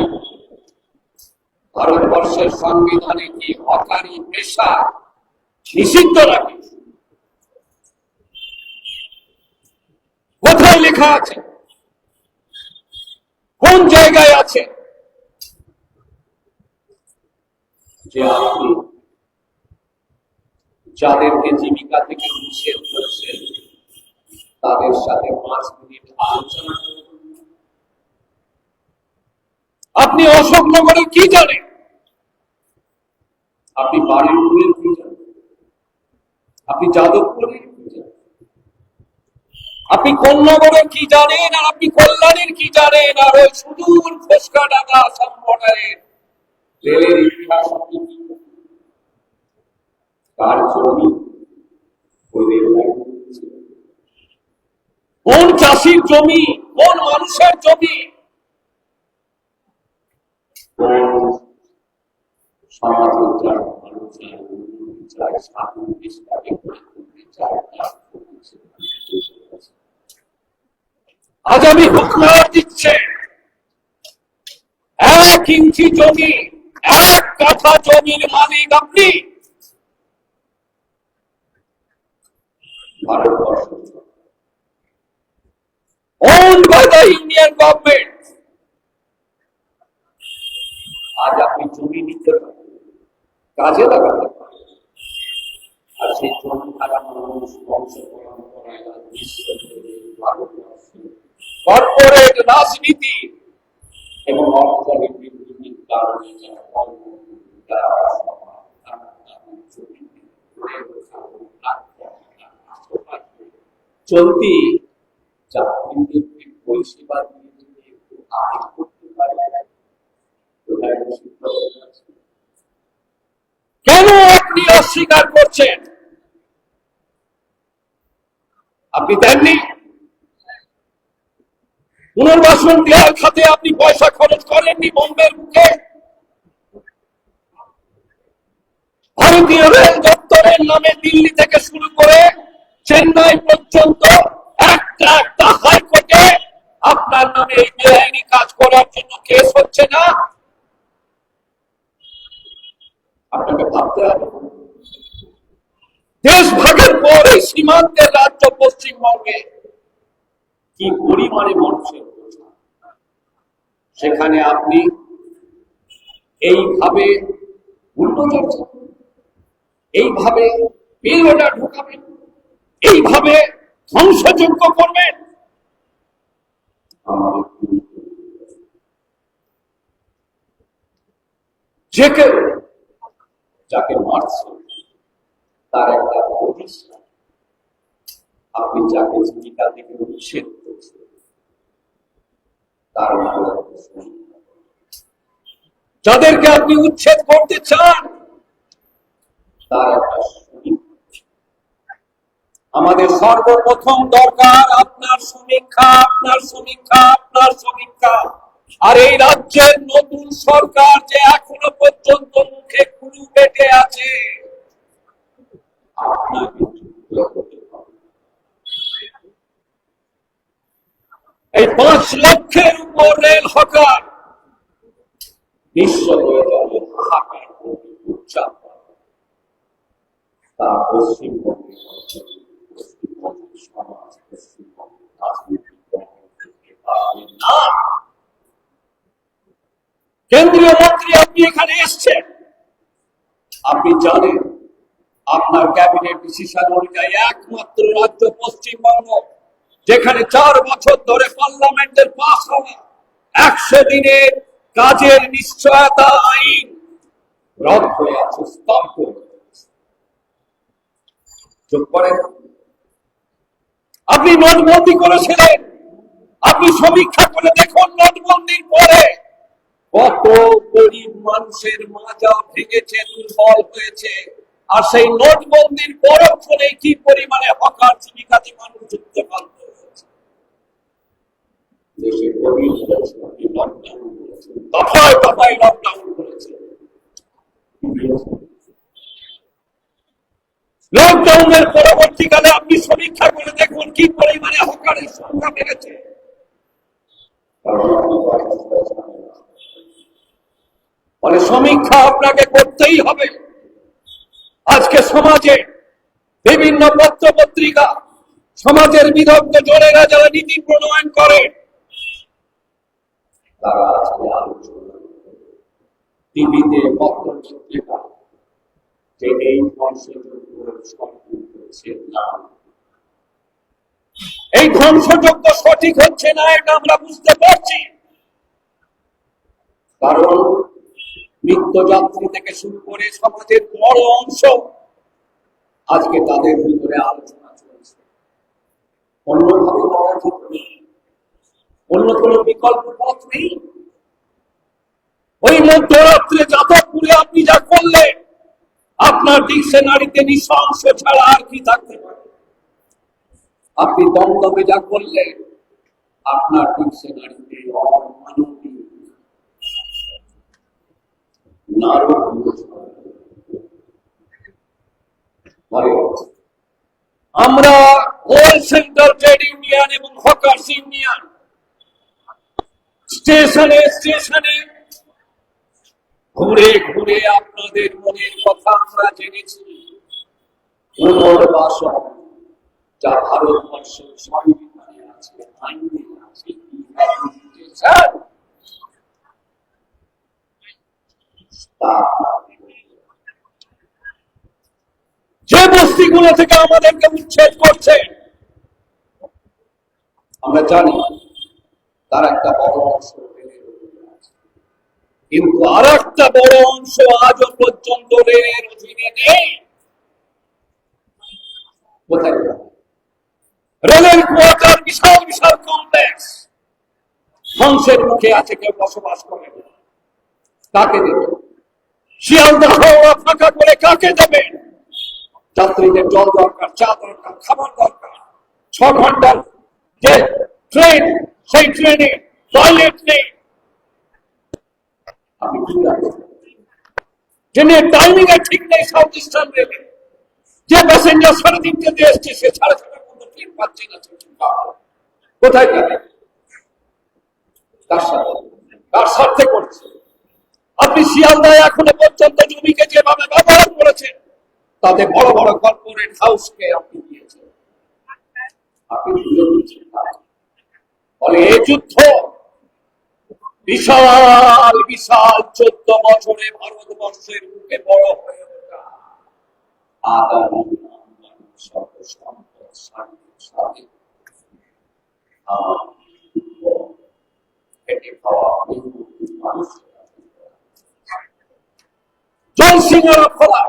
ভারতবর্ষের সংবিধানে কি হকারি পেশা নিষিদ্ধ রাখে? কোথায় লেখা আছে? কোন জায়গায় আছে যে আপনি যাদেরকে জীবিকা থেকে উচ্ছেদ করেছেন তাদের সাথে 5 মিনিট আলোচনা করুন? আপনি অশোকনগরের কি জানেন? আপনি বারুইপুরের কি জানেন? আপনি যাদবপুরের কি জানেন? আপনি কোন্নগরের কি জানেন? আর আপনি কল্যাণের কি জানেন? আর ওই সুদূর ফোসকাডাঙ্গা আসাম বর্ডারের রেলের ইতিহাস আপনি কি জানেন? কার জমি ওই রেল লাইন? কোন চাষির জমি? কোন মানুষের জমি? সমাজের যার মানুষ চায় স্বাধীন দেশটাকে গড়ে তুলতে চায়, আজ আমি হুকুমার দিচ্ছে 1 ইঞ্চি জমি, 1 কাঠা জমির মালিক আপনি। Bharatvarsha owned by the Indian government। আজ আপনি জমি নিতে পারেন, কাজে লাগাতে পারেন, আর সেই জমি হারা মানুষ বংশ পরম্পরায় কর্পোরেট রাজনীতি এবং অর্থনীতির বিভিন্ন কারণে চলতি চাকরির পরিষেবা দিয়ে যদি একটু আয় করতে পারে, কেন আপনি অস্বীকার করছেন? আপনি দেননি পুনর্বাসন দেওয়ার খাতে, আপনি পয়সা খরচ করেননি বোম্বের মুখে। ভারতীয় রেল দপ্তরের নামে দিল্লি থেকে শুরু করে চেন্নাই পর্যন্ত একটা একটা হাইকোর্টে আপনার নামে এই বেআইনি কাজ করার জন্য কেস হচ্ছে না? আপনাকে ভাবতে হবে। দেশ ভাগের পর এই সীমান্তের রাজ্য পশ্চিমবঙ্গে কি পরিমাণে মানুষের বোঝা, সেখানে আপনি এইভাবে উল্টোচর, এইভাবে পেলোডা ঢুকাবেন, এইভাবে ধ্বংসযোগ্য করবেন। যে কেউ যাকে মারছে তার একটা প্রতিষ্ঠান, আপনি যাকে জীবিকা থেকে উচ্ছেদ করছেন তার যাদেরকে আপনি উচ্ছেদ করতে চান তার একটা আমাদের সর্বপ্রথম দরকার আপনার সমীক্ষা, আপনার সমীক্ষা, আপনার সমীক্ষা। আর এই রাজ্যের নতুন সরকার যে এখনো পর্যন্ত মুখে কুলু বেঁধে আছে, এই 5 লক্ষের উপর রেল হকার বিশ্ব হয়ে যাবে হাহাকার উচ্চাপ, তা পশ্চিমবঙ্গের সমাজ, পশ্চিমবঙ্গের রাজনীতি না। কেন্দ্রীয় মন্ত্রী আপনি এখানে এসছেন, আপনি জানেন আপনার ক্যাবিনেট ডিসিশন অনুযায়ী একমাত্র রাজ্য পশ্চিমবঙ্গ যেখানে 4 বছর ধরে পার্লামেন্টের পাস হওয়া 100 দিনের কাজের নিশ্চয়তা আইন রদ হয়ে আছে, স্তব্ধ হয়ে আছে। চুপ করেন। আপনি নোটবন্দি করেছিলেন, আপনি সমীক্ষা করে দেখুন নোটবন্দির পরে কত গরিব মানুষের মাজা ভেঙেছে, দুর্বল হয়েছে। আর সেই নোটবন্দির পরক্ষণে কি পরিমাণে হকার জীবিকাতে মানুষ উঠতে বাধ্য হয়েছে। দেশে কোভিড হয়েছে, লকডাউন করেছে, দফায় দফায় লকডাউন করেছে। লকডাউনের পরবর্তীকালে আপনি সমীক্ষা করে দেখুন কি পরিমাণে হকারের সংখ্যা বেড়েছে। ফলে সমীক্ষা আপনাকে করতেই হবে। আজকে সমাজে বিভিন্ন পত্র পত্রিকা, সমাজের বিদগ্ধ জনেরা যারা নীতি প্রণয়ন করে, তারা আজকে আলোচনা টিভিতে পত্র পত্রিকা যে এই এই ধ্বংসযজ্ঞ সঠিক হচ্ছে না, এটা আমরা বুঝতে পারছি। কারণ নিত্যযাত্রী থেকে শুরু করে সমাজের বড় অংশ আজকে তাদের ভিতরে আলোচনা চলছে। অন্যভাবে করা যেত না, অন্য কোনো বিকল্প পথ নেই। ওই মধ্যরাত্রে যাদবপুরে আপনি যা করলেন, আপনার ডিকশনারিতে নৃশংস ছাড়া আর কি থাকতে পারে? আপনি দমদমে যা করলেন, আপনার ডিকশনারিতে অমানবিক, আমরা হোল সেন্টার ট্রেড ইউনিয়ন এবং হকার্স ইউনিয়ন স্টেশনে স্টেশনে ঘুরে ঘুরে আপনাদের মনের কথা আমরা জেনেছি। পুনর্বাসন যা ভারতবর্ষের সংবিধানে আছে, আইনে আছে, যে বস্তিগুলো থেকে আমাদেরকে উচ্ছেদ করছে, আমরা জানি তার একটা বড় অংশ, কিন্তু আর একটা বড় অংশ আজও পর্যন্ত রেলের অধীনে নেই। কোথায়? রেলের কোয়ার্টার বিশাল বিশাল কমপ্লেক্স ধ্বংসের মুখে আছে, কেউ বসবাস করে না। কাকে দেবে? শিয়ালদা হাওড়া ফাঁকা করে কাকে দেবেন? যাত্রীদের জল দরকার, চা দরকার, খাবার দরকার। 6 ঘন্টার যে ট্রেন, সেই ট্রেনে টয়লেট নেই। ট্রেনের টাইমিং এ ঠিক নেই। সাউথ ইস্টার্ন রেলে যে প্যাসেঞ্জার 3:30 এসছে, সে 6:30 পর্যন্ত ট্রেন পাচ্ছে না। কোথায় যাবে? কার স্বার্থে করছে? আপনি শিয়ালদায় এখনো পর্যন্ত জমিকে যেভাবে ব্যবহার করেছেন, তাতে বড় বড় কর্পোরেট হাউসকে আপনি দিয়েছেন। আপনি ফলে এই যুদ্ধ বিশাল বিশাল 14 বছরে ভারতবর্ষের মুখে বড় হয়ে ওঠা আগামী সর্বসম্পদ স্বাধীন জল সিংহারা খোলা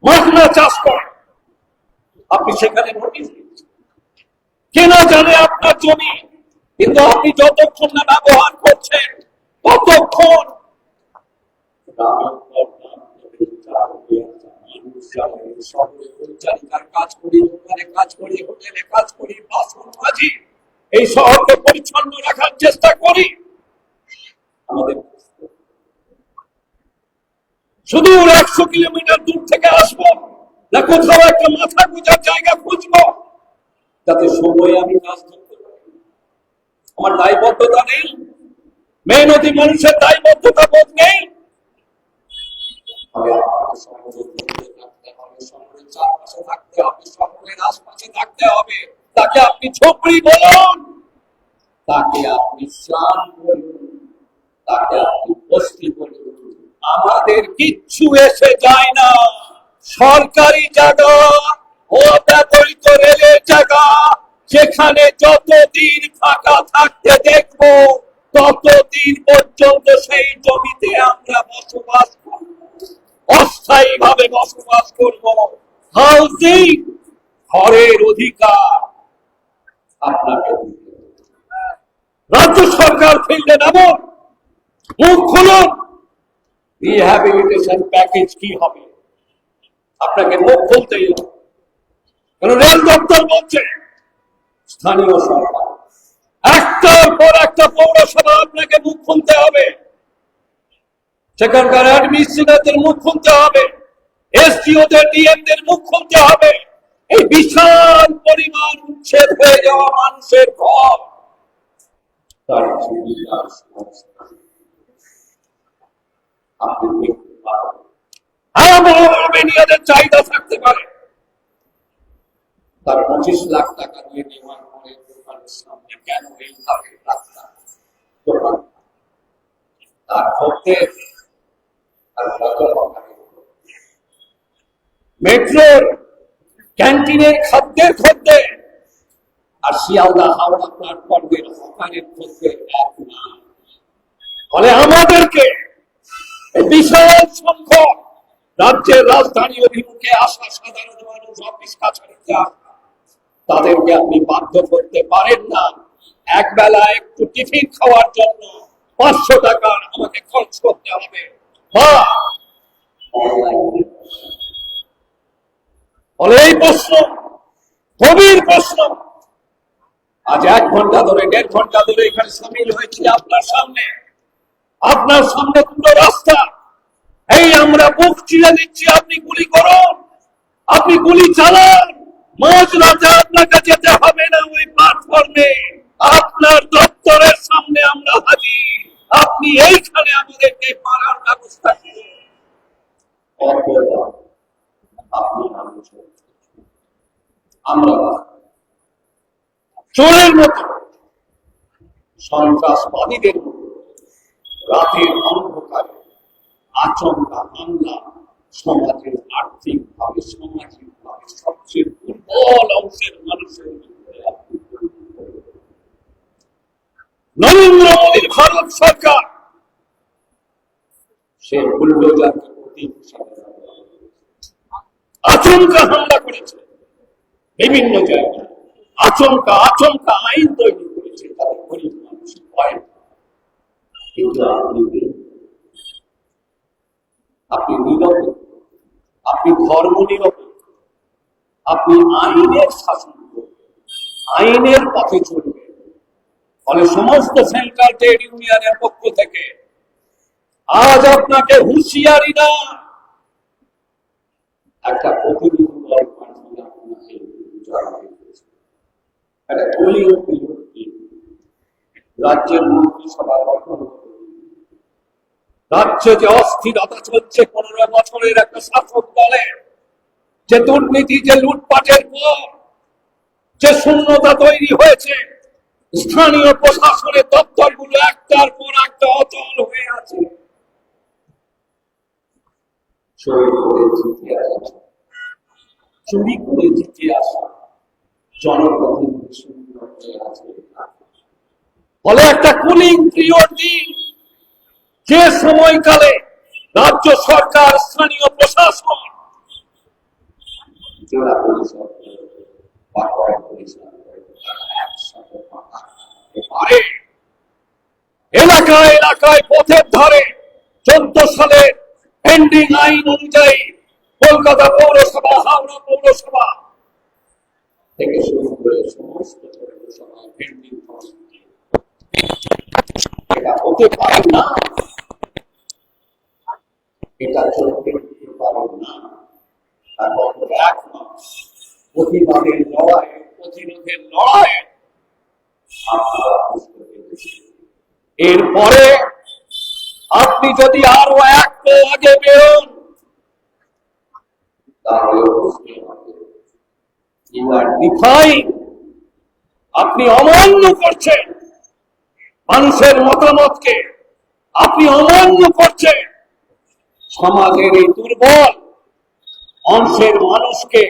মাখনা চাষ করে আপনি সেখানে নোটিশ দিচ্ছেন। কেনা জানে আপনার জমি, কিন্তু আপনি যতক্ষণ না ব্যবহার করছেন ততক্ষণ কাজ করি, দোকানে কাজ করি, হোটেলে কাজ করি, বাসন মাঝি, এই শহরকে পরিচ্ছন্ন রাখার চেষ্টা করি। আমাদের শুধু 100 কিলোমিটার দূর থেকে আসবো না কোথাও একটা মাথা গুঁজার জায়গা খুঁজবো যাতে সময় আমি কাজ করতে পারি? আমার দায়বদ্ধতা নেই? মেহনতি মানুষের দায়বদ্ধতা বোধ নেই? শহরের চারপাশে থাকতে হবে, শহরের আশপাশে থাকতে হবে। তাকে আপনি ঝুপড়ি বলুন, তাকে আপনি স্নান বলুন, তাকে আপনি বস্তি বলুন, আমাদের কিচ্ছু এসে যায় না। সরকারি জায়গা ও ব্যবহৃত রেলের জায়গা, যেখানে যতদিন ফাঁকা থাকতে দেখবো ততদিন পর্যন্ত সেই জমিতে আমরা বসবাস করব, অস্থায়ী ভাবে বসবাস করব। হাউজিং, ঘরের অধিকার আপনাকে রাজ্য সরকার ফিল্ডে নাম, মুখ খুলুন। রিহ্যাবিলিটেশন প্যাকেজ কি হবে? আপনাকে মুখ খুলতেই হবে। কারণ রেল দপ্তর বলছে স্থানীয় সরকার, একটার পর একটা পৌরসভা আপনাকে মুখ খুলতে হবে, সেখানকার অ্যাডমিনিস্ট্রেটরদের মুখ খুলতে হবে, এসডিওদের, ডিএমদের মুখ খুলতে হবে। এই বিশাল পরিমাণ উচ্ছেদ হয়ে যাওয়া মানুষের ঘর জীবিকার সংস্থান আপনি দেখতে পারেন। আর্মেনিয়াদের চাহিদা থাকতে পারে, তার 25 লাখ টাকা দিয়ে নেওয়ার পরে দোকানের সামনে কেন এইভাবে রাস্তা দোকান তার করতে মেট্রোর ক্যান্টিনের খাদ্যের খদ্দে আর শিয়ালদা হাওড়া প্ল্যাটফর্মের হকারের খদ্দের এক না। ফলে আমাদেরকে বিশাল সংখ্যক রাজ্যের রাজধানী অভিমুখে আসা সাধারণ মানুষ অফিস কাছারিতে আসা তাদেরকে আপনি বাধ্য করতে পারেন না এক বেলা একটু টিফিন খাওয়ার জন্য 500 টাকা আমাকে খরচ করতে হবে বা ফলে এই প্রশ্ন গভীর প্রশ্ন আজ 1 ঘন্টা ধরে 1.5 ঘন্টা ধরে এখানে সামিল হয়েছি আপনার সামনে দুটো রাস্তা। এই আমরা বুক চিরে দিচ্ছি, আপনি গুলি করুন, আপনি গুলি চালান, মাঝরাতে আপনাকে যেতে হবে না ওই প্ল্যাটফর্মে, আপনার দপ্তরের সামনে আমরা হাজির, আপনি এইখানে আমাদেরকে মারার ব্যবস্থা করুন। আমরা চোরের মতো সন্ত্রাসবাদীদের মতো রাতের অন্ধকারে আচমকা হামলা সমাজের আর্থিকভাবে সামাজিকভাবে সবচেয়ে দুর্বল অংশের মানুষের নরেন্দ্র মোদীর ভারত সরকার সে বুলডোজারকে প্রতীক হিসাবে আচমকা হামলা করেছে বিভিন্ন জায়গায়, আচমকা আইন তৈরি করেছে তাদের গরিব মানুষ ভয়। কিন্তু আপনি নীরব, আপনি ধর্ম নিরপেক্ষ, আপনি আইনের শাসন করবেন, আইনের পথে চলবেন। ফলে সমস্ত সেন্ট্রাল ট্রেড ইউনিয়নের পক্ষ থেকে আজ আপনাকে হুঁশিয়ারি না, একটা প্রতিনিধি দল পাঠিয়ে আপনাকে একটা দলীয় রাজ্যের মন্ত্রিসভা গঠন করুন। রাজ্যে যে অস্থিরতা চলছে 15 বছরের একটা শাসক দলের, যে দুর্নীতি, যে লুটপাটের পর যে শূন্যতা তৈরি হয়েছে, স্থানীয় প্রশাসনের দপ্তরগুলো একটার পর একটা অচল হয়ে আছে। চুরি করে জিতে আসা জনপ্রতিনিধি আছে। ফলে একটা কুলিং পিরিয়ড দিন, যে সময়কালে রাজ্য সরকার, স্থানীয় প্রশাসন, জেলা পরিষদ এলাকায় এলাকায় পথের ধারে 14 সালের পেন্ডিং আইন অনুযায়ী কলকাতা পৌরসভা, হাওড়া পৌরসভা থেকে শুরু করে সমস্ত পৌরসভা পেন্ডিং এটা হতে পারে না, এটা চলতে পারে না। এক মাস প্রতিবাদের লড়াই, প্রতিরোধের লড়াই, এরপরে আপনি যদি আরো এক পা আগে বেরোন তাহলে আপনি অমান্য করছেন মানুষের মতামতকে, আপনি অমান্য করছেন সমাজের এই দুর্বল অংশের মানুষকে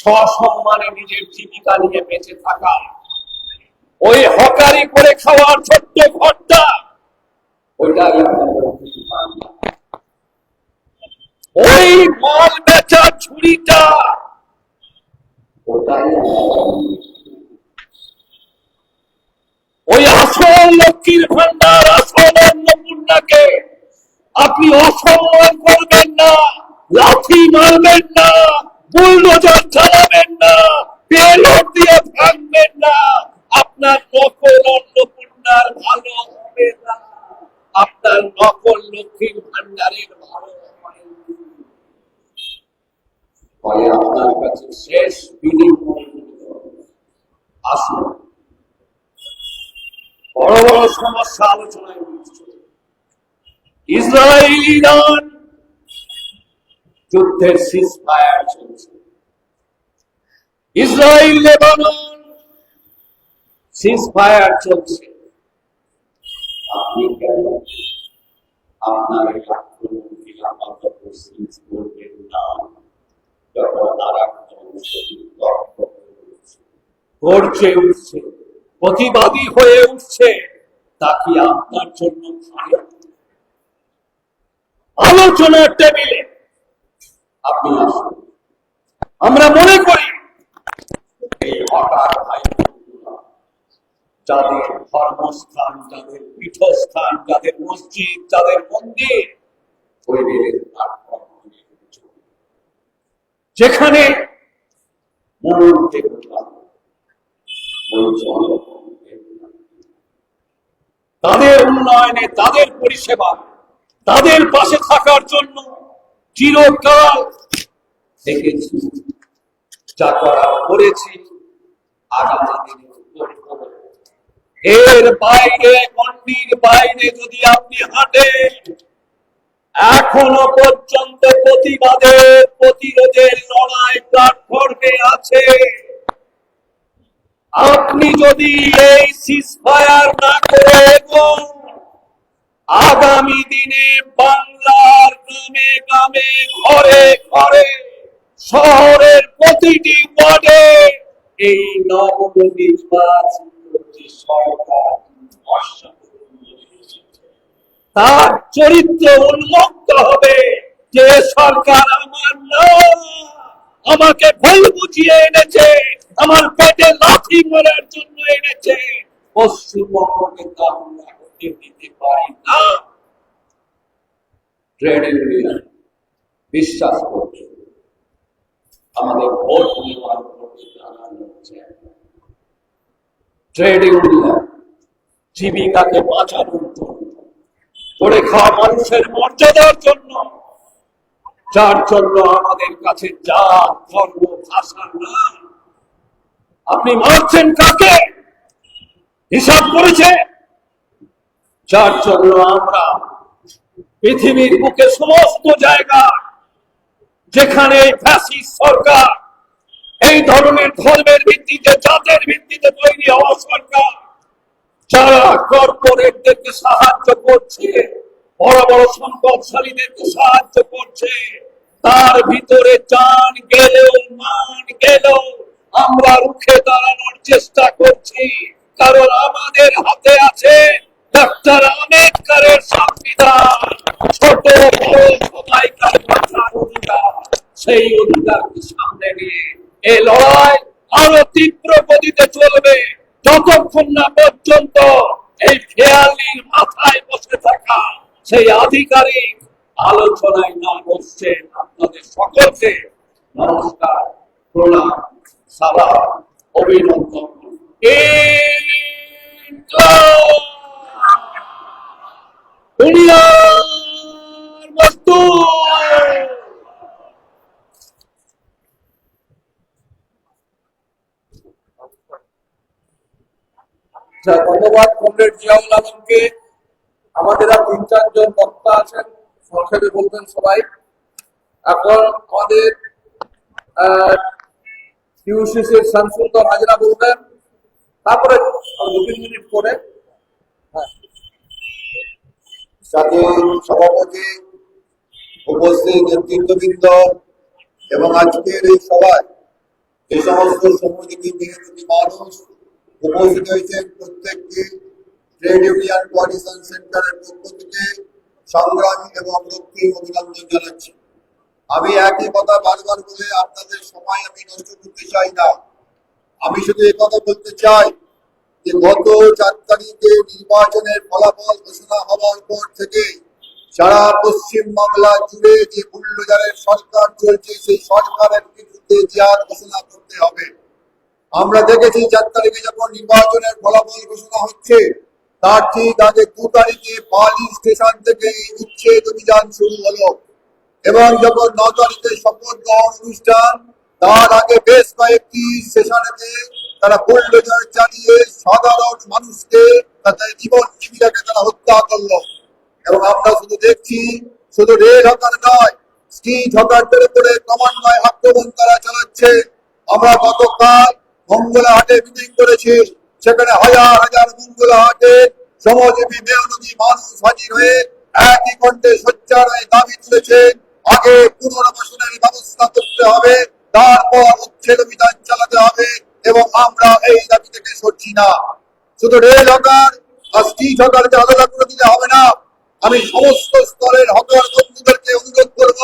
সসম্মানে নিজের জীবিকা নিয়ে বেঁচে থাকা, ওই হকারি করে খাওয়ার ছোট্ট ঘরটা, ওইটাই ওই মাল বেচার ছুরিটা, ওটাই ওই আসল লক্ষ্মীর ভান্ডার, আসল অন্নপূর্ণাকে আপনি অসম্মান করবেন না, লাঠি মারবেন না, বুলডোজার চালাবেন না, পেলোড দিয়ে ভাঙবেন না। আপনার নকল অন্নপূর্ণার ভালো হবে না, আপনার নকল লক্ষ্মীর ভান্ডারের ভালো হবে। ফলে আপনার কাছে শেষ বিনিময় আসুন, বড় বড় সমস্যা আলোচনায় উঠছে। ইসরায়েল ইরান যুদ্ধের সিজফায়ার চলছে, ইসরায়েল লেবানন সিজফায়ার চলছে। আপনি কেন আপনার এই আক্রমণকে আপাতত সিজ করবেন না? যখন গর্জে উঠছে, প্রতিবাদী হয়ে উঠছে, তা কি আপনার জন্য ভালো? আলোচনার টেবিলে আপনি আসুন। আমরা মনে করি এই হঠাৎ ভাই যাদের ধর্মস্থান, যাদের পীঠস্থান, যাদের মসজিদ, যাদের মন্দির, ওই রেলের প্ল্যাটফর্ম যেখানে মূল দেবতা ওই জনগণ, তাদের উন্নয়নে, তাদের পরিষেবা, তাদের পাশে থাকার জন্য চিরকাল দেখেছি, যা করা করেছি, আগামী দিনে করব। এর বাইরে, গণ্ডির বাইরে যদি আপনি হাঁটেন, এখনো পর্যন্ত প্রতিবাদের, প্রতিরোধের লড়াই প্ল্যাটফর্মে আছে। আপনি যদি এই সিজফায়ার না করে এবং আগামী দিনে বাংলার গ্রামে গ্রামে, ঘরে ঘরে, শহরের প্রতিটি ওয়ার্ডে এই নবনির্বাচিত যে সরকার তার চরিত্র উন্মুক্ত হবে, যে সরকার আমার না, আমাকে ভুল বুঝিয়ে এনেছে, আমার পেটে লাথি মারার জন্য এনেছে, পশ্চিমবঙ্গকে তা আমরা হতে দিতে পারি না। ট্রেড ইউনিয়ন বিশ্বাস করছে আমাদের ভোট নেওয়ার প্রতি জানানো হচ্ছে। ট্রেড ইউনিয়ন জীবিকাকে বাঁচানোর জন্য, করে খাওয়া মানুষের মর্যাদার জন্য, যার জন্য আমাদের কাছে জাত, ধর্ম, ভাষা না। আপনি মারছেন কাকে? হিসাব করেছে? যার জন্য আমরা পৃথিবীর বুকে সমস্ত জায়গা যেখানে ফ্যাসিস্ট সরকার, এই ধরনের ধর্মের ভিত্তিতে, জাতের ভিত্তিতে তৈরি হওয়া সরকার, যারা কর্পোরেটদেরকে সাহায্য করছে, বড় বড় সম্পদশালীদেরকে সাহায্য করছে, তার ভিতরে জান গেলেও, মান গেলেও আমরা রুখে দাঁড়ানোর চেষ্টা করছি। কারণ আমাদের হাতে আছে ডক্টর আম্বেদকরের সংবিধান, ছোট বড় সবাইকার বাঁচার অধিকার। সেই অধিকারকে সামনে নিয়ে এই লড়াই আরো তীব্র গতিতে চলবে, যতক্ষণ না পর্যন্ত এই খেয়ালির মাথায় বসে থাকা সেই আধিকারিক আলোচনায় না বসছেন। আপনাদের সকলকে নমস্কার, প্রণাম, সালাম, অভিনন্দন। দুনিয়ার মজদুর। ধন্যবাদ কমরেড জিয়াউল আলমকে। আমাদের আর 3-4 জন বক্তা আছেন, সংক্ষেপে বলবেন সবাই। এখন আমাদের ইউসিসির শামসুন্দর হাজরা বলবেন, তারপরে 2-3 মিনিট পরে সাথে সভাপতি, উপস্থিত নেতৃত্ববৃন্দ এবং আজকের এই সভায় যে সমস্ত সমিতি মেহনতি মানুষ উপস্থিত হয়েছেন, প্রত্যেককে ট্রেড ইউনিয়ন কোঅর্ডিনেশন সেন্টারের পক্ষ থেকে সংগ্রামী এবং রক্তিম অভিনন্দন জানাচ্ছি। আমি একই কথা বারবার বলে আপনাদের সময় আমি নষ্ট করতে চাই না। আমি শুধু এই কথা বলতে চাই যে গত 4 তারিখে নির্বাচনের ফলাফল ঘোষণা হওয়ার পর থেকে সারা পশ্চিম বাংলা জুড়ে যে বুল্ডোজারের সরকার চলছে, সেই সরকারের বিরুদ্ধে জিহাদ ঘোষণা করতে হবে। আমরা দেখেছি 4 তারিখে যখন নির্বাচনের ফলাফল ঘোষণা হচ্ছে, তার ঠিক আগে 2 তারিখে পালি স্টেশন থেকে উচ্ছেদ অভিযান শুরু হলো, এবং যখন 9 তারিখে শপথ গ্রহণ অনুষ্ঠান, তার আগে বেশ কয়েকটি স্টেশনেতে তারা বুলডোজার চালিয়ে সাধারণ মানুষকে তাদের জীবন জীবিকাকে তারা হত্যা করলো। এবং আমরা শুধু দেখছি, শুধু রেল হকার নয়, স্ট্রিট হকারদের উপরে ক্রমান্বয়ে আক্রমণ তারা চালাচ্ছে। আমরা গতকাল মঙ্গলাহাটে মিটিং করেছি, সেখানে হাজার হাজার মঙ্গলাহাটে শ্রমজীবী মেহনতি মানুষ হাজির হয়ে একই কণ্ঠে সোচ্চার হয়ে দাবি তুলেছে, আগে পুনর্বাসনের ব্যবস্থা করতে হবে, তারপর উচ্ছেদ অভিযান চালাতে হবে, এবং আমরা এই দাবি থেকে সরছি না। শুধু রেল হকার আর স্ট্রিট হকারকে আলাদা করে দিলে হবে না। আমি সমস্ত স্তরের হকার বন্ধুদেরকে অনুরোধ করব,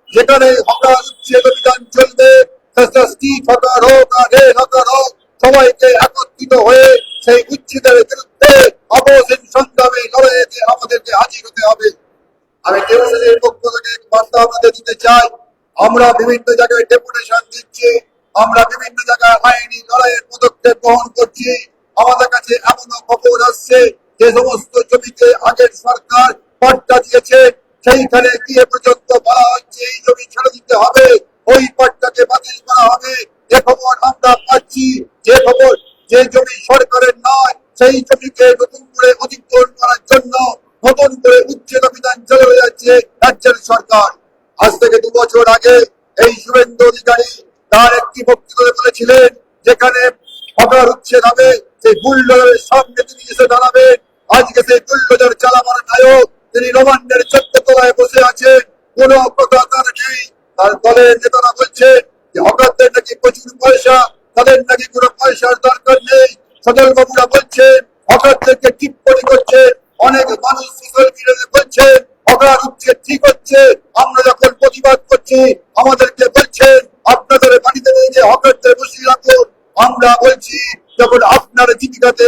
যেখানে হকার উচ্ছেদ অভিযান চলবে, স্ট্রিট হকার হোক আর রেল হকার হোক, সবাইকে একত্রিত হয়ে সেই উচ্ছেদের বিরুদ্ধে অপোজিশন সংগ্রামে লড়াইতে আমাদেরকে হাজির হতে হবে। আমি টিউসির পক্ষ থেকে বার্তা আপনাদের দিতে চাই, আমরা বিভিন্ন জায়গায় ডেপুটেশন দিচ্ছি, আমরা বিভিন্ন জায়গায় আইনি লড়াইয়ের পদক্ষেপ গ্রহণ করছি। আমাদের কাছে এমনও খবর আসছে যে সমস্ত জমিতে আগের সরকার পাট্টা দিয়েছে, সেইখানে গিয়ে পর্যন্ত বলা হচ্ছে এই জমি ছেড়ে দিতে হবে, ওই পাট্টাকে বাতিল করা হবে। যে খবর আমরা পাচ্ছি, যে খবর যে জমি সরকারের নয়, সেই জমিকে নতুন করে অধিগ্রহণ করার জন্য নতুন করে উচ্ছেদ অভিযান চালিয়ে যাচ্ছে রাজ্যের সরকার। আজ থেকে 2 বছর আগে এই শুভেন্দু অধিকারী তার একটি বক্তব্যে বলেছিলেন, যেখানে হকার উচ্ছেদ হবে সেই বুলডোজারের সামনে তিনি এসে দাঁড়াবেন। আজকে সেই বুলডোজার চালাবার নায়ক তিনি নবান্নের 14 তলায় বসে আছেন, কোন কথা তার নেই। তার দলের নেতারা বলছেন যে হকারদের নাকি প্রচুর পয়সা, তাদের নাকি কোনো পয়সার দরকার নেই। সজল বাবুরা বলছেন হকারদেরকে টিপ্পনি করছে, অনেক মানুষ সোশ্যাল মিডিয়াতে বলছে হকার উচ্ছেদ ঠিক হচ্ছে। আমরা যখন প্রতিবাদ করছি আমাদেরকে বলছেন আপনাদের বাড়িতে নিয়ে হকারদের বসিয়ে রাখুন। আমরা বলছি যখন আপনার জীবিকাতে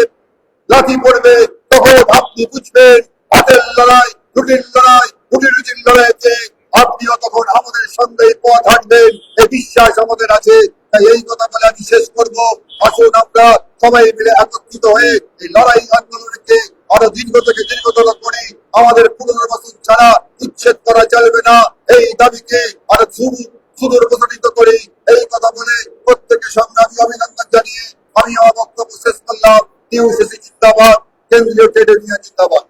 লাঠি পড়বে তখন আপনি বুঝবেন হাতের লড়াই, রুটির লড়াই, রুটি রুটির লড়াইতে আপনিও তখন আমাদের সঙ্গে পথ হাঁটবেন, এই বিশ্বাস আমাদের আছে। তাই এই কথা বলে আমি শেষ করবো। আসুন আমরা সবাই মিলে একত্রিত হয়ে এই লড়াই আন্দোলনকে আরো দীর্ঘ থেকে দীর্ঘতর করি। আমাদের পুনর্বাসন ছাড়া উচ্ছেদ করা চলবে না, এই দাবিকে আরো সুদূর প্রসারিত করি। এই কথা বলে প্রত্যেকের সঙ্গে আমি অভিনন্দন জানিয়ে আমি আমার বক্তব্য শেষ করলাম। নিউজ জিন্দাবাদ, কেন্দ্রীয় ট্রেড ইউনিয়ন জিন্দাবাদ।